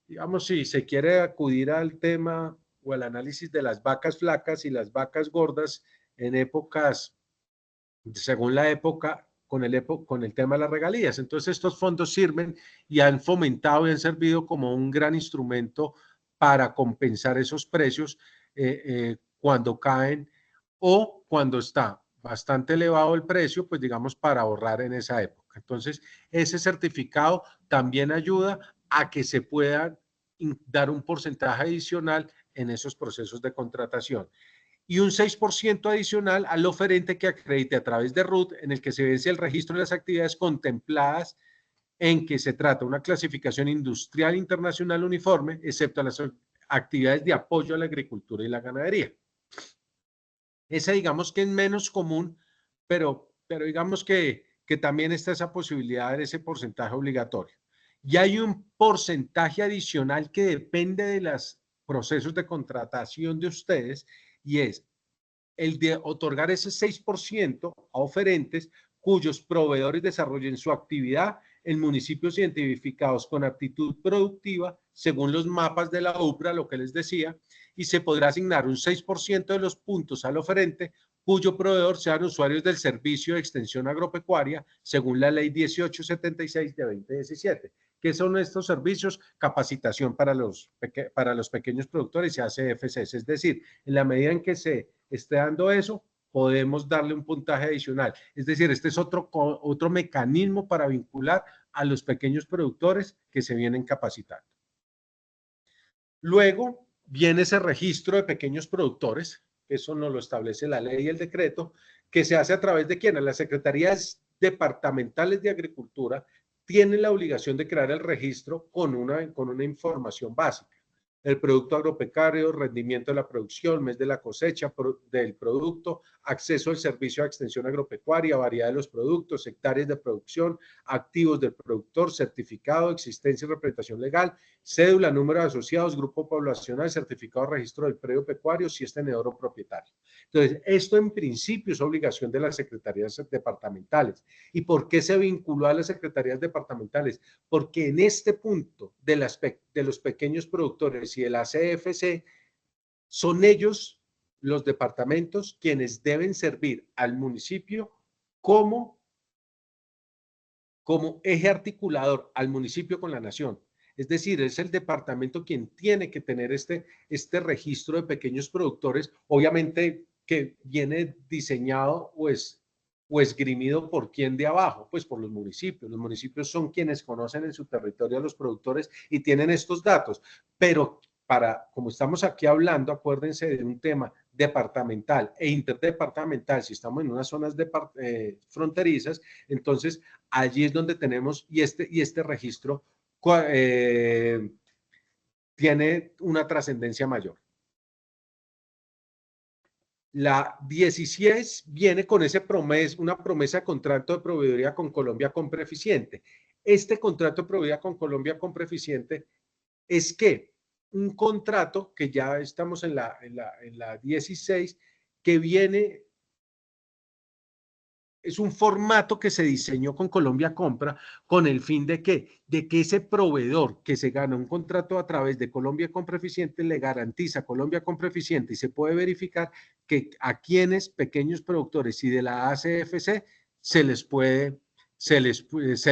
digamos, si se quiere acudir al tema o al análisis de las vacas flacas y las vacas gordas en épocas, según la época, con el tema de las regalías. Entonces, estos fondos sirven y han fomentado y han servido como un gran instrumento para compensar esos precios cuando caen o cuando está bastante elevado el precio, pues digamos, para ahorrar en esa época. Entonces, ese certificado también ayuda a que se pueda dar un porcentaje adicional en esos procesos de contratación. Y un 6% adicional al oferente que acredite a través de RUT, en el que se vence el registro de las actividades contempladas en que se trata una clasificación industrial internacional uniforme, excepto las actividades de apoyo a la agricultura y la ganadería. Esa digamos que es menos común, pero digamos que también está esa posibilidad de ese porcentaje obligatorio. Y hay un porcentaje adicional que depende de los procesos de contratación de ustedes, y es el de otorgar ese 6% a oferentes cuyos proveedores desarrollen su actividad en municipios identificados con aptitud productiva según los mapas de la UPRA, lo que les decía, y se podrá asignar un 6% de los puntos al oferente cuyo proveedor sean usuarios del servicio de extensión agropecuaria según la ley 1876 de 2017. ¿Qué son estos servicios? Capacitación para los pequeños productores y ACFCs, es decir, en la medida en que se esté dando eso, podemos darle un puntaje adicional. Es decir, este es otro mecanismo para vincular a los pequeños productores que se vienen capacitando. Luego viene ese registro de pequeños productores, que eso nos lo establece la ley y el decreto, que se hace a través de ¿quiénes? Las secretarías departamentales de agricultura tienen la obligación de crear el registro con una información básica. El producto agropecuario, rendimiento de la producción, mes de la cosecha del producto, acceso al servicio de extensión agropecuaria, variedad de los productos, hectáreas de producción, activos del productor, certificado, existencia y representación legal, cédula, número de asociados, grupo poblacional, certificado de registro del predio pecuario, si es tenedor o propietario. Entonces, esto en principio es obligación de las secretarías departamentales. ¿Y por qué se vinculó a las secretarías departamentales? Porque en este punto de los pequeños productores y el ACFC, son ellos, los departamentos, quienes deben servir al municipio como eje articulador al municipio con la nación. Es decir, es el departamento quien tiene que tener este registro de pequeños productores, obviamente que viene diseñado o esgrimido por quién de abajo, pues por los municipios. Los municipios son quienes conocen en su territorio a los productores y tienen estos datos, pero como estamos aquí hablando, acuérdense de un tema departamental e interdepartamental, si estamos en unas zonas fronterizas, entonces allí es donde tenemos, y este registro tiene una trascendencia mayor. La 16 viene con una promesa de contrato de proveeduría con Colombia Compra Eficiente. Este contrato de proveeduría con Colombia Compra Eficiente es que un contrato que ya estamos en la 16, que viene, es un formato que se diseñó con Colombia Compra con el fin de que ese proveedor que se gana un contrato a través de Colombia Compra Eficiente le garantiza Colombia Compra Eficiente y se puede verificar que a quienes pequeños productores y de la ACFC se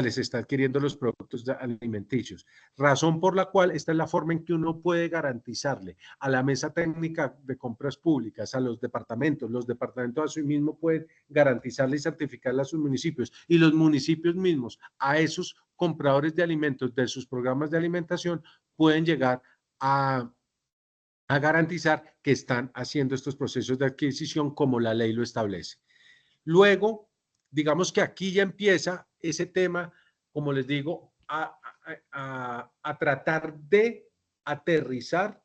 les está adquiriendo los productos alimenticios. Razón por la cual esta es la forma en que uno puede garantizarle a la mesa técnica de compras públicas, a los departamentos a sí mismo pueden garantizarle y certificarle a sus municipios y los municipios mismos a esos compradores de alimentos de sus programas de alimentación pueden llegar a garantizar que están haciendo estos procesos de adquisición como la ley lo establece. Luego, digamos que aquí ya empieza ese tema, como les digo, a tratar de aterrizar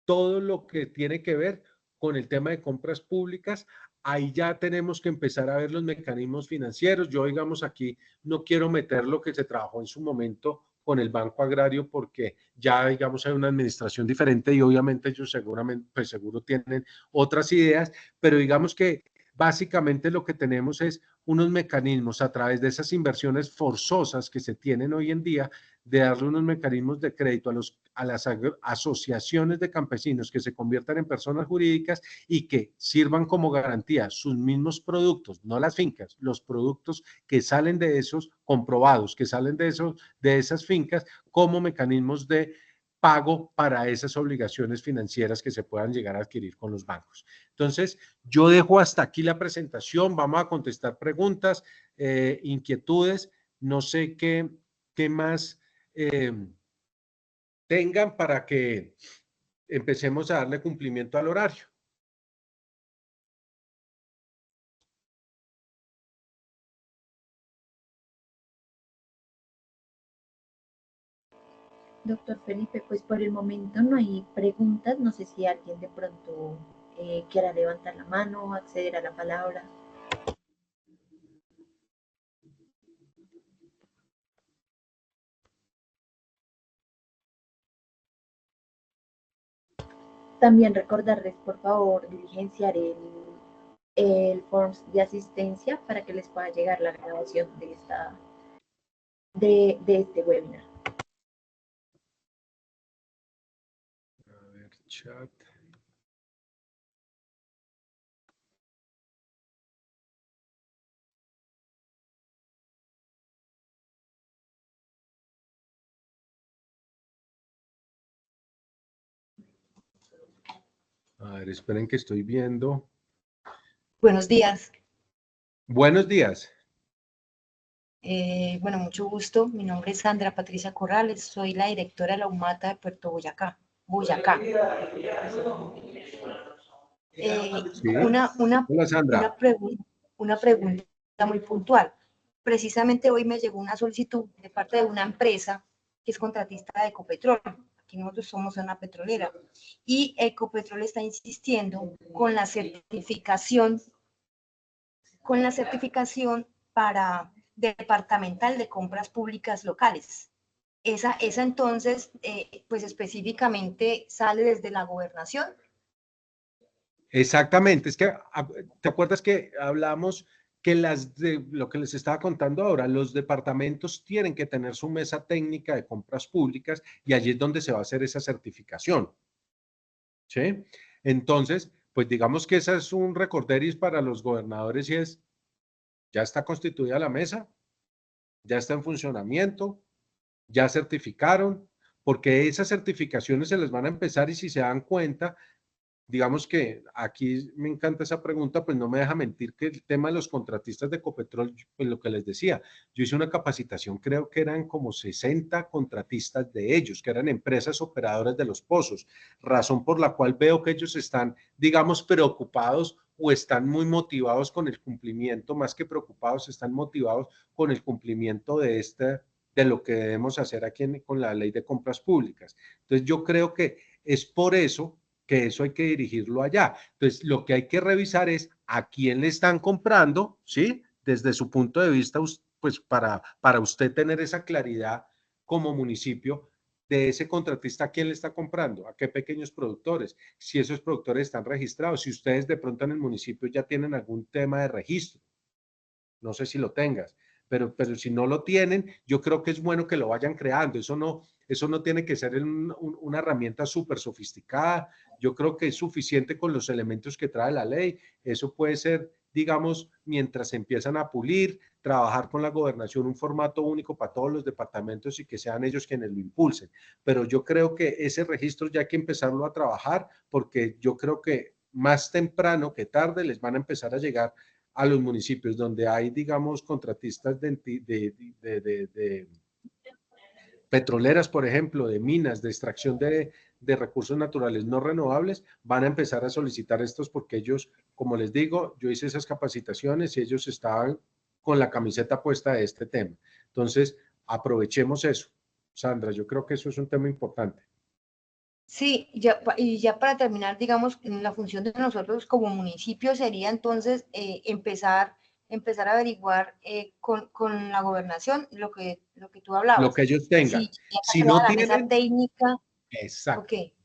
todo lo que tiene que ver con el tema de compras públicas. Ahí ya tenemos que empezar a ver los mecanismos financieros. Yo, digamos, aquí no quiero meter lo que se trabajó en su momento con el Banco Agrario porque ya, digamos, hay una administración diferente y obviamente ellos seguramente, pues seguro tienen otras ideas, pero digamos que básicamente lo que tenemos es unos mecanismos a través de esas inversiones forzosas que se tienen hoy en día, de darle unos mecanismos de crédito a las asociaciones de campesinos que se conviertan en personas jurídicas y que sirvan como garantía sus mismos productos, no las fincas, los productos que salen de esos comprobados, que salen de esas fincas como mecanismos de pago para esas obligaciones financieras que se puedan llegar a adquirir con los bancos. Entonces, yo dejo hasta aquí la presentación, vamos a contestar preguntas, inquietudes, no sé qué más tengan para que empecemos a darle cumplimiento al horario. Doctor Felipe, pues por el momento no hay preguntas. No sé si alguien de pronto quiera levantar la mano, acceder a la palabra. También recordarles, por favor, diligenciar el forms de asistencia para que les pueda llegar la grabación de este webinar. A ver, chat. A ver, esperen que estoy viendo. Buenos días. Buenos días. Bueno, mucho gusto. Mi nombre es Sandra Patricia Corrales. Soy la directora de la UMATA de Puerto Boyacá. Sí. Hola, Sandra. Una pregunta muy puntual. Precisamente hoy me llegó una solicitud de parte de una empresa que es contratista de Ecopetrol. Aquí nosotros somos una petrolera. Y Ecopetrol está insistiendo con la certificación para departamental de compras públicas locales. Esa entonces, pues específicamente sale desde la gobernación. Exactamente, es que, ¿te acuerdas que hablamos que lo que les estaba contando ahora, los departamentos tienen que tener su mesa técnica de compras públicas y allí es donde se va a hacer esa certificación? ¿Sí? Entonces, pues digamos que ese es un recorderis para los gobernadores y es, ya está constituida la mesa, ya está en funcionamiento, ya certificaron, porque esas certificaciones se les van a empezar y si se dan cuenta, digamos que aquí me encanta esa pregunta, pues no me deja mentir que el tema de los contratistas de Ecopetrol, pues lo que les decía, yo hice una capacitación, creo que eran como 60 contratistas de ellos, que eran empresas operadoras de los pozos, razón por la cual veo que ellos están, digamos, preocupados o están muy motivados con el cumplimiento, más que preocupados, están motivados con el cumplimiento de lo que debemos hacer aquí con la ley de compras públicas. Entonces yo creo que es por eso que eso hay que dirigirlo allá. Entonces, lo que hay que revisar es a quién le están comprando, ¿sí? Desde su punto de vista, pues para usted tener esa claridad como municipio de ese contratista, ¿a quién le está comprando? ¿A qué pequeños productores? Si esos productores están registrados, si ustedes de pronto en el municipio ya tienen algún tema de registro, no sé si lo tengas, pero si no lo tienen, yo creo que es bueno que lo vayan creando. Eso no tiene que ser una herramienta súper sofisticada. Yo creo que es suficiente con los elementos que trae la ley. Eso puede ser, digamos, mientras se empiezan a pulir, trabajar con la gobernación un formato único para todos los departamentos y que sean ellos quienes lo impulsen. Pero yo creo que ese registro ya hay que empezarlo a trabajar, porque yo creo que más temprano que tarde les van a empezar a llegar a los municipios donde hay, digamos, contratistas de petroleras, por ejemplo, de minas, de extracción de recursos naturales no renovables, van a empezar a solicitar estos porque ellos, como les digo, yo hice esas capacitaciones y ellos estaban con la camiseta puesta de este tema. Entonces, aprovechemos eso. Sandra, yo creo que eso es un tema importante. Sí, y ya para terminar, digamos, la función de nosotros como municipio sería entonces empezar a averiguar con la gobernación lo que tú hablabas. Lo que ellos tengan. Si no tienen... mesa técnica. Exacto. Okay.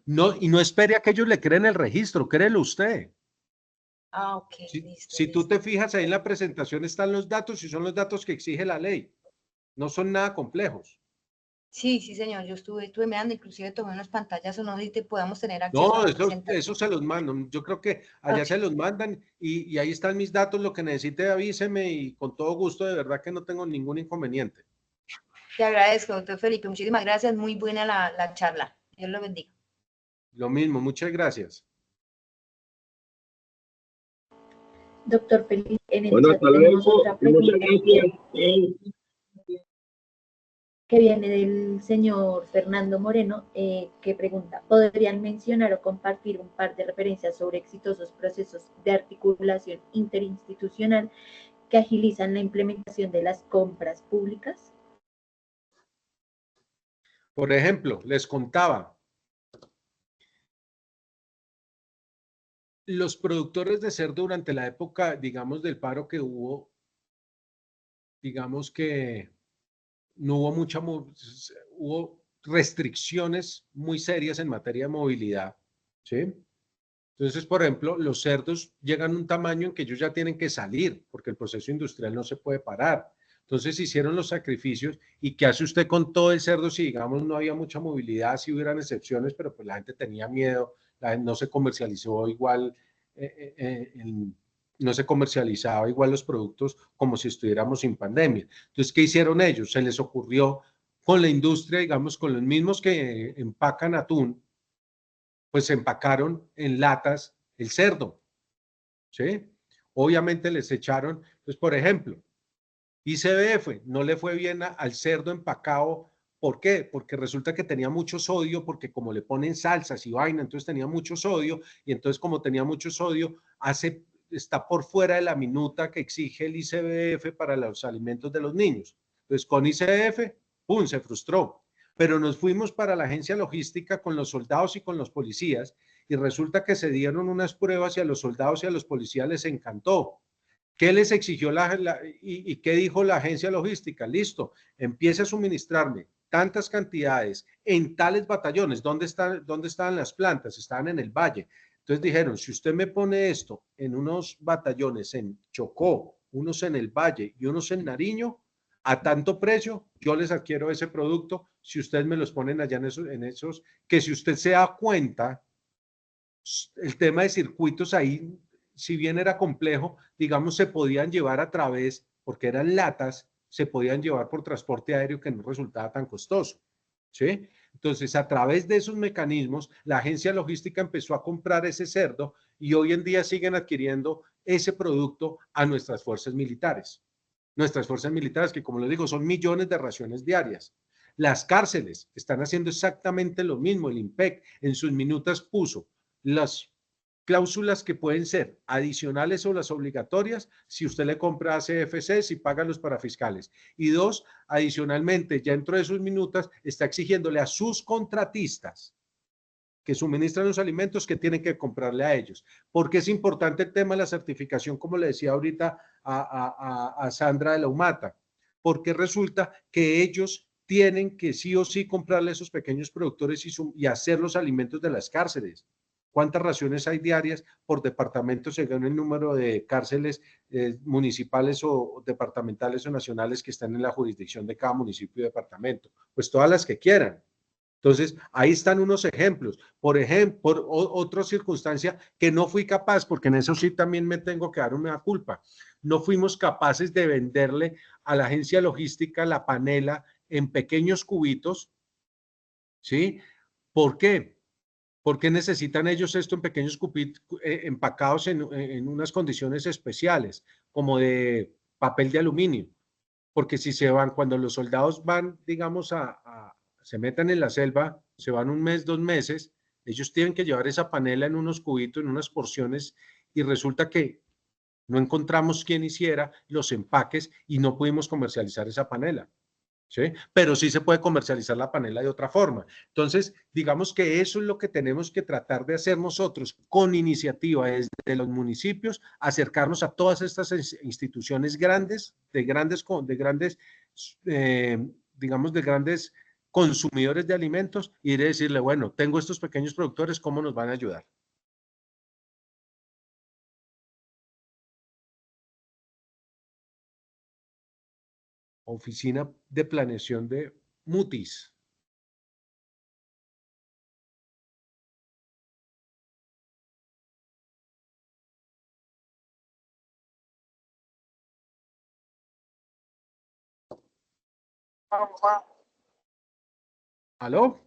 No, y no espere a que ellos le creen el registro, créelo usted. Ah, ok. Si tú te fijas ahí en la presentación están los datos y son los datos que exige la ley. No son nada complejos. Sí, señor, yo estuve mirando, inclusive tomé unas pantallas o no, y te podamos tener acceso no, a la presentación. Eso se los mando. Yo creo que allá se los mandan y ahí están mis datos, lo que necesite avíseme y con todo gusto, de verdad que no tengo ningún inconveniente. Te agradezco, doctor Felipe, muchísimas gracias, muy buena la charla. Dios lo bendiga. Lo mismo, muchas gracias. Doctor Felipe, en el Bueno, chat hasta luego. otra pregunta Muchas gracias. que viene del señor Fernando Moreno, que pregunta, ¿podrían mencionar o compartir un par de referencias sobre exitosos procesos de articulación interinstitucional que agilizan la implementación de las compras públicas? Por ejemplo, les contaba, los productores de cerdo durante la época, digamos, del paro que hubo, digamos que no hubo hubo restricciones muy serias en materia de movilidad, ¿sí? Entonces, por ejemplo, los cerdos llegan a un tamaño en que ellos ya tienen que salir, porque el proceso industrial no se puede parar. Entonces hicieron los sacrificios. ¿Y qué hace usted con todo el cerdo si, digamos, no había mucha movilidad, si hubieran excepciones, pero pues la gente tenía miedo, no se comercializó igual, no se comercializaba igual los productos como si estuviéramos sin pandemia. Entonces, ¿qué hicieron ellos? Se les ocurrió con la industria, digamos, con los mismos que empacan atún, pues empacaron en latas el cerdo, ¿sí? Obviamente les echaron, pues por ejemplo, ICBF no le fue bien al cerdo empacado. ¿Por qué? Porque resulta que tenía mucho sodio, porque como le ponen salsas y vaina, entonces tenía mucho sodio, y entonces como tenía mucho sodio, está por fuera de la minuta que exige el ICBF para los alimentos de los niños. Entonces con ICBF, ¡pum!, se frustró. Pero nos fuimos para la agencia logística con los soldados y con los policías, y resulta que se dieron unas pruebas y a los soldados y a los policías les encantó. ¿Qué les exigió y qué dijo la agencia logística? Listo, empiece a suministrarme tantas cantidades en tales batallones. ¿Dónde estaban las plantas? Estaban en el valle. Entonces dijeron, si usted me pone esto en unos batallones en Chocó, unos en el valle y unos en Nariño, a tanto precio, yo les adquiero ese producto si ustedes me los ponen allá en esos, que si usted se da cuenta, el tema de circuitos ahí, si bien era complejo, digamos, se podían llevar a través, porque eran latas, se podían llevar por transporte aéreo que no resultaba tan costoso, ¿sí? Entonces, a través de esos mecanismos, la agencia logística empezó a comprar ese cerdo y hoy en día siguen adquiriendo ese producto a nuestras fuerzas militares. Nuestras fuerzas militares, que como les digo, son millones de raciones diarias. Las cárceles están haciendo exactamente lo mismo. El IMPEC en sus minutas puso las cláusulas que pueden ser adicionales o las obligatorias si usted le compra a CFC, si paga los parafiscales. Y dos, adicionalmente, ya dentro de sus minutas, está exigiéndole a sus contratistas que suministran los alimentos que tienen que comprarle a ellos. ¿Por qué es importante el tema de la certificación, como le decía ahorita a Sandra de la UMATA? Porque resulta que ellos tienen que sí o sí comprarle a esos pequeños productores y hacer los alimentos de las cárceles. ¿Cuántas raciones hay diarias por departamento según el número de cárceles municipales o departamentales o nacionales que están en la jurisdicción de cada municipio y departamento? Pues todas las que quieran. Entonces, ahí están unos ejemplos. Por ejemplo, otra circunstancia que no fui capaz, porque en eso sí también me tengo que dar una culpa, no fuimos capaces de venderle a la agencia logística la panela en pequeños cubitos, ¿sí? ¿Por qué? Porque necesitan ellos esto en pequeños cubitos empacados en unas condiciones especiales, como de papel de aluminio. Porque si se van, cuando los soldados van, digamos, se meten en la selva, se van un mes, 2 meses, ellos tienen que llevar esa panela en unos cubitos, en unas porciones, y resulta que no encontramos quién hiciera los empaques y no pudimos comercializar esa panela. ¿Sí? Pero sí se puede comercializar la panela de otra forma. Entonces, digamos que eso es lo que tenemos que tratar de hacer nosotros con iniciativa desde los municipios, acercarnos a todas estas instituciones grandes, digamos, de grandes consumidores de alimentos y de decirle, bueno, tengo estos pequeños productores, ¿cómo nos van a ayudar? Oficina de Planeación de Mutis. ¿Aló?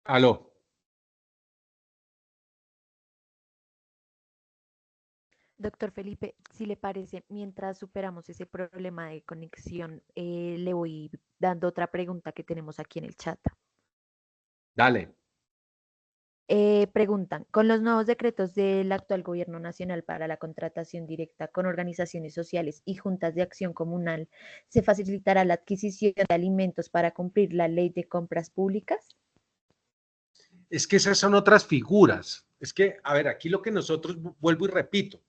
¿Aló? Doctor Felipe, si le parece, mientras superamos ese problema de conexión, le voy dando otra pregunta que tenemos aquí en el chat. Dale. Preguntan, con los nuevos decretos del actual Gobierno Nacional para la contratación directa con organizaciones sociales y juntas de acción comunal, ¿se facilitará la adquisición de alimentos para cumplir la ley de compras públicas? Es que esas son otras figuras. Es que, a ver, aquí lo que nosotros, vuelvo y repito,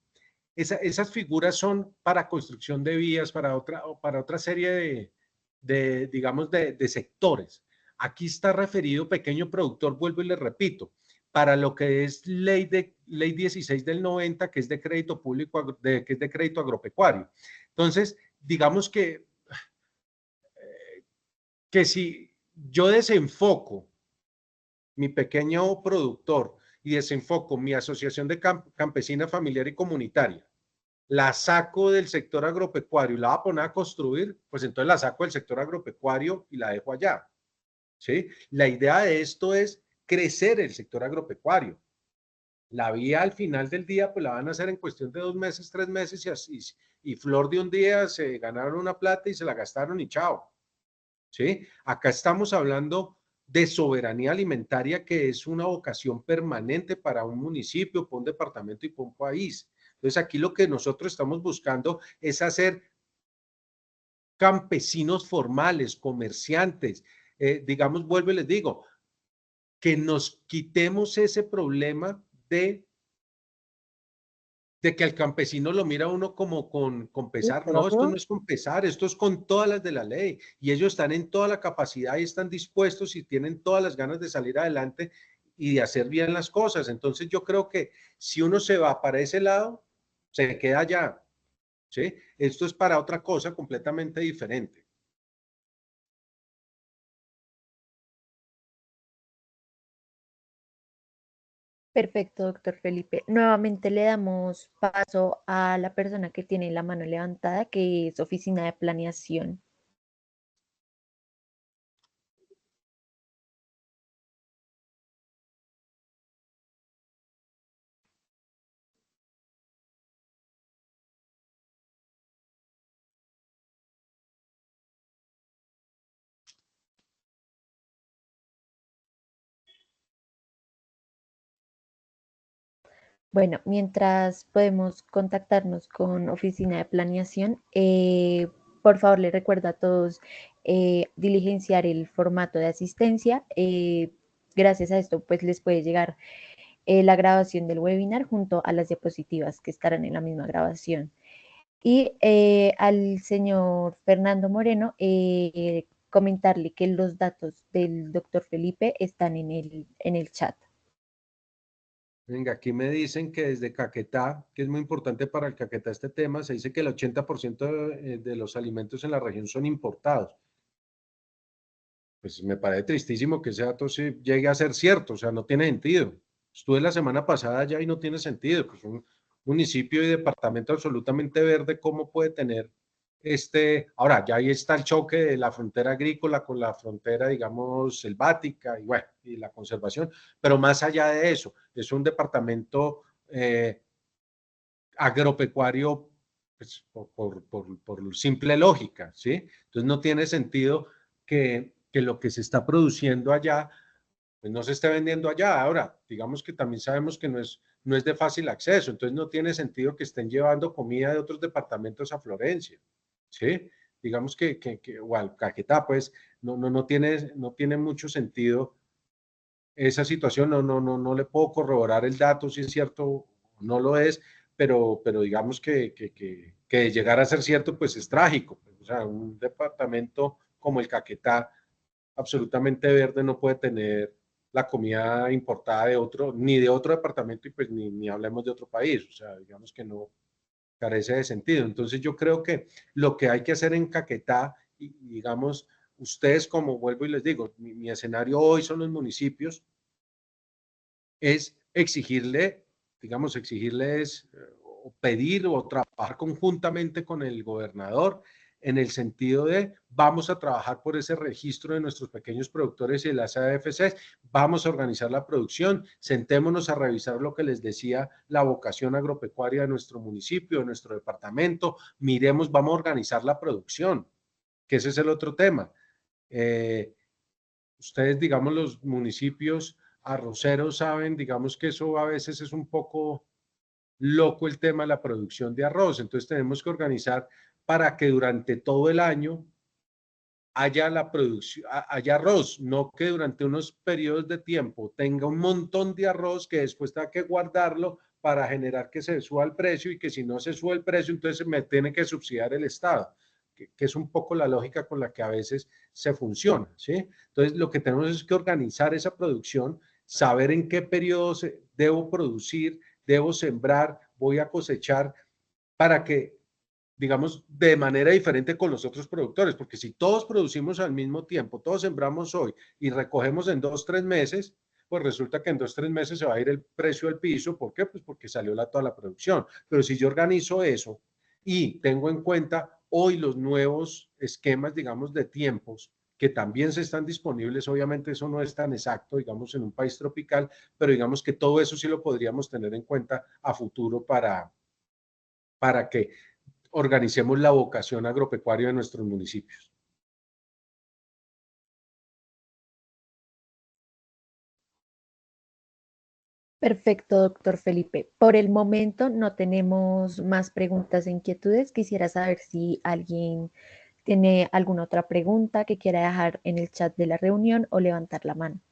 esas figuras son para construcción de vías, para otra serie digamos, de sectores. Aquí está referido pequeño productor, vuelvo y le repito, para lo que es ley 16 del 90, que es de crédito público, que es de crédito agropecuario. Entonces, digamos que si yo desenfoco mi pequeño productor y desenfoco mi asociación de campesina familiar y comunitaria, la saco del sector agropecuario y la voy a poner a construir, pues entonces la saco del sector agropecuario y la dejo allá. ¿Sí? La idea de esto es crecer el sector agropecuario. La vía al final del día, pues la van a hacer en cuestión de 2 meses, 3 meses y así. Y flor de un día se ganaron una plata y se la gastaron y chao. ¿Sí? Acá estamos hablando de soberanía alimentaria, que es una vocación permanente para un municipio, para un departamento y para un país. Entonces, aquí lo que nosotros estamos buscando es hacer campesinos formales, comerciantes, digamos, vuelvo y les digo, que nos quitemos ese problema de que al campesino lo mira uno como con pesar. No, esto no es con pesar, esto es con todas las de la ley. Y ellos están en toda la capacidad y están dispuestos y tienen todas las ganas de salir adelante y de hacer bien las cosas. Entonces yo creo que si uno se va para ese lado, se queda allá. ¿Sí? Esto es para otra cosa completamente diferente. Perfecto, doctor Felipe. Nuevamente le damos paso a la persona que tiene la mano levantada, que es Oficina de Planeación. Bueno, mientras podemos contactarnos con Oficina de Planeación, por favor les recuerdo a todos diligenciar el formato de asistencia. Gracias a esto, pues les puede llegar la grabación del webinar junto a las diapositivas que estarán en la misma grabación. Y al señor Fernando Moreno, comentarle que los datos del doctor Felipe están en el chat. Venga, aquí me dicen que desde Caquetá, que es muy importante para el Caquetá este tema, se dice que el 80% de los alimentos en la región son importados. Pues me parece tristísimo que ese dato sí llegue a ser cierto, o sea, no tiene sentido. Estuve la semana pasada allá y no tiene sentido, pues un municipio y departamento absolutamente verde, ¿cómo puede tener ahora, ya ahí está el choque de la frontera agrícola con la frontera, digamos, selvática y bueno, y la conservación, pero más allá de eso, es un departamento agropecuario, pues, por simple lógica, ¿sí? Entonces no tiene sentido que lo que se está produciendo allá, pues no se esté vendiendo allá. Ahora, digamos que también sabemos que no es de fácil acceso, entonces no tiene sentido que estén llevando comida de otros departamentos a Florencia, ¿sí? Digamos o al Caquetá, pues no tiene mucho sentido esa situación, no le puedo corroborar el dato si es cierto o no lo es, pero digamos que llegar a ser cierto, pues es trágico. O sea, un departamento como el Caquetá, absolutamente verde, no puede tener la comida importada de otro, ni de otro departamento, y pues ni hablemos de otro país. O sea, digamos que no carece de sentido. Entonces yo creo que lo que hay que hacer en Caquetá, y digamos, ustedes, como vuelvo y les digo, mi escenario hoy son los municipios, es exigirle, digamos, exigirles o pedir o trabajar conjuntamente con el gobernador en el sentido de vamos a trabajar por ese registro de nuestros pequeños productores y de las AFCs, vamos a organizar la producción, sentémonos a revisar lo que les decía, la vocación agropecuaria de nuestro municipio, de nuestro departamento, miremos, vamos a organizar la producción, que ese es el otro tema. Ustedes, digamos, los municipios arroceros saben, digamos que eso a veces es un poco loco el tema de la producción de arroz. Entonces tenemos que organizar para que durante todo el año haya la producción, haya arroz, no que durante unos periodos de tiempo tenga un montón de arroz que después tenga que guardarlo para generar que se suba el precio y que si no se sube el precio, entonces me tiene que subsidiar el Estado, que es un poco la lógica con la que a veces se funciona, ¿sí? Entonces lo que tenemos es que organizar esa producción, saber en qué periodo debo producir, debo sembrar, voy a cosechar para que digamos, de manera diferente con los otros productores, porque si todos producimos al mismo tiempo, todos sembramos hoy y recogemos en 2, 3 meses, pues resulta que en 2, 3 meses se va a ir el precio al piso. ¿Por qué? Pues porque salió toda la producción. Pero si yo organizo eso y tengo en cuenta hoy los nuevos esquemas, digamos, de tiempos, que también se están disponibles, obviamente eso no es tan exacto, digamos, en un país tropical, pero digamos que todo eso sí lo podríamos tener en cuenta a futuro para que organicemos la vocación agropecuaria de nuestros municipios. Perfecto, doctor Felipe. Por el momento no tenemos más preguntas e inquietudes. Quisiera saber si alguien tiene alguna otra pregunta que quiera dejar en el chat de la reunión o levantar la mano.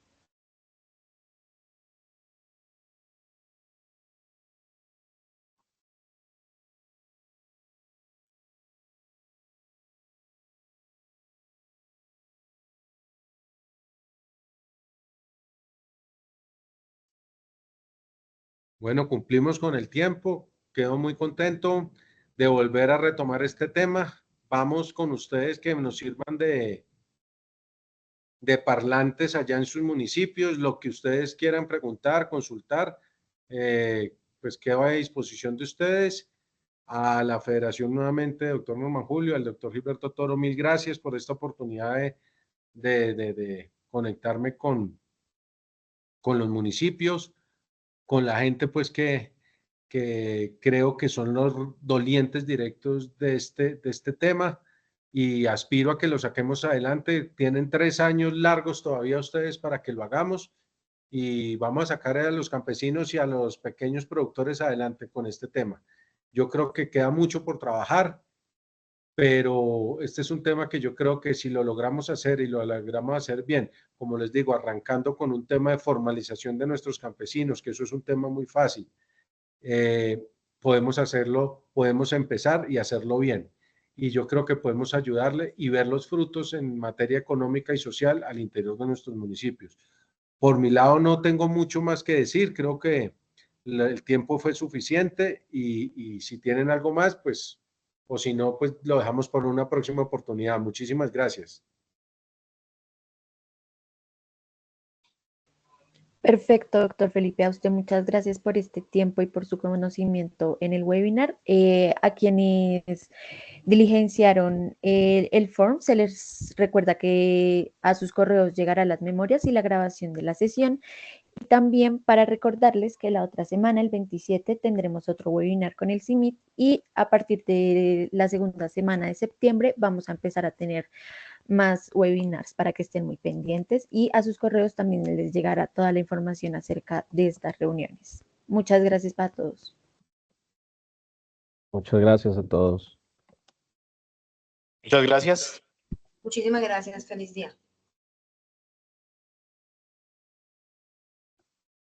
Bueno, cumplimos con el tiempo. Quedo muy contento de volver a retomar este tema. Vamos con ustedes que nos sirvan de parlantes allá en sus municipios, lo que ustedes quieran preguntar, consultar, pues quedo a disposición de ustedes. A la Federación nuevamente, doctor Norman Julio, al doctor Gilberto Toro, mil gracias por esta oportunidad de conectarme con los municipios, con la gente pues que creo que son los dolientes directos de este tema y aspiro a que lo saquemos adelante. Tienen 3 años largos todavía ustedes para que lo hagamos y vamos a sacar a los campesinos y a los pequeños productores adelante con este tema. Yo creo que queda mucho por trabajar, pero este es un tema que yo creo que si lo logramos hacer y lo logramos hacer bien, como les digo, arrancando con un tema de formalización de nuestros campesinos, que eso es un tema muy fácil, podemos hacerlo, podemos empezar y hacerlo bien. Y yo creo que podemos ayudarle y ver los frutos en materia económica y social al interior de nuestros municipios. Por mi lado no tengo mucho más que decir, creo que el tiempo fue suficiente y si tienen algo más, pues, o si no, pues lo dejamos por una próxima oportunidad. Muchísimas gracias. Perfecto, doctor Felipe. A usted muchas gracias por este tiempo y por su conocimiento en el webinar. A quienes diligenciaron el form, se les recuerda que a sus correos llegarán las memorias y la grabación de la sesión. Y también para recordarles que la otra semana, el 27, tendremos otro webinar con el CIMIT y a partir de la segunda semana de septiembre vamos a empezar a tener más webinars para que estén muy pendientes y a sus correos también les llegará toda la información acerca de estas reuniones. Muchas gracias para todos. Muchas gracias a todos. Muchas gracias. Muchísimas gracias. Feliz día.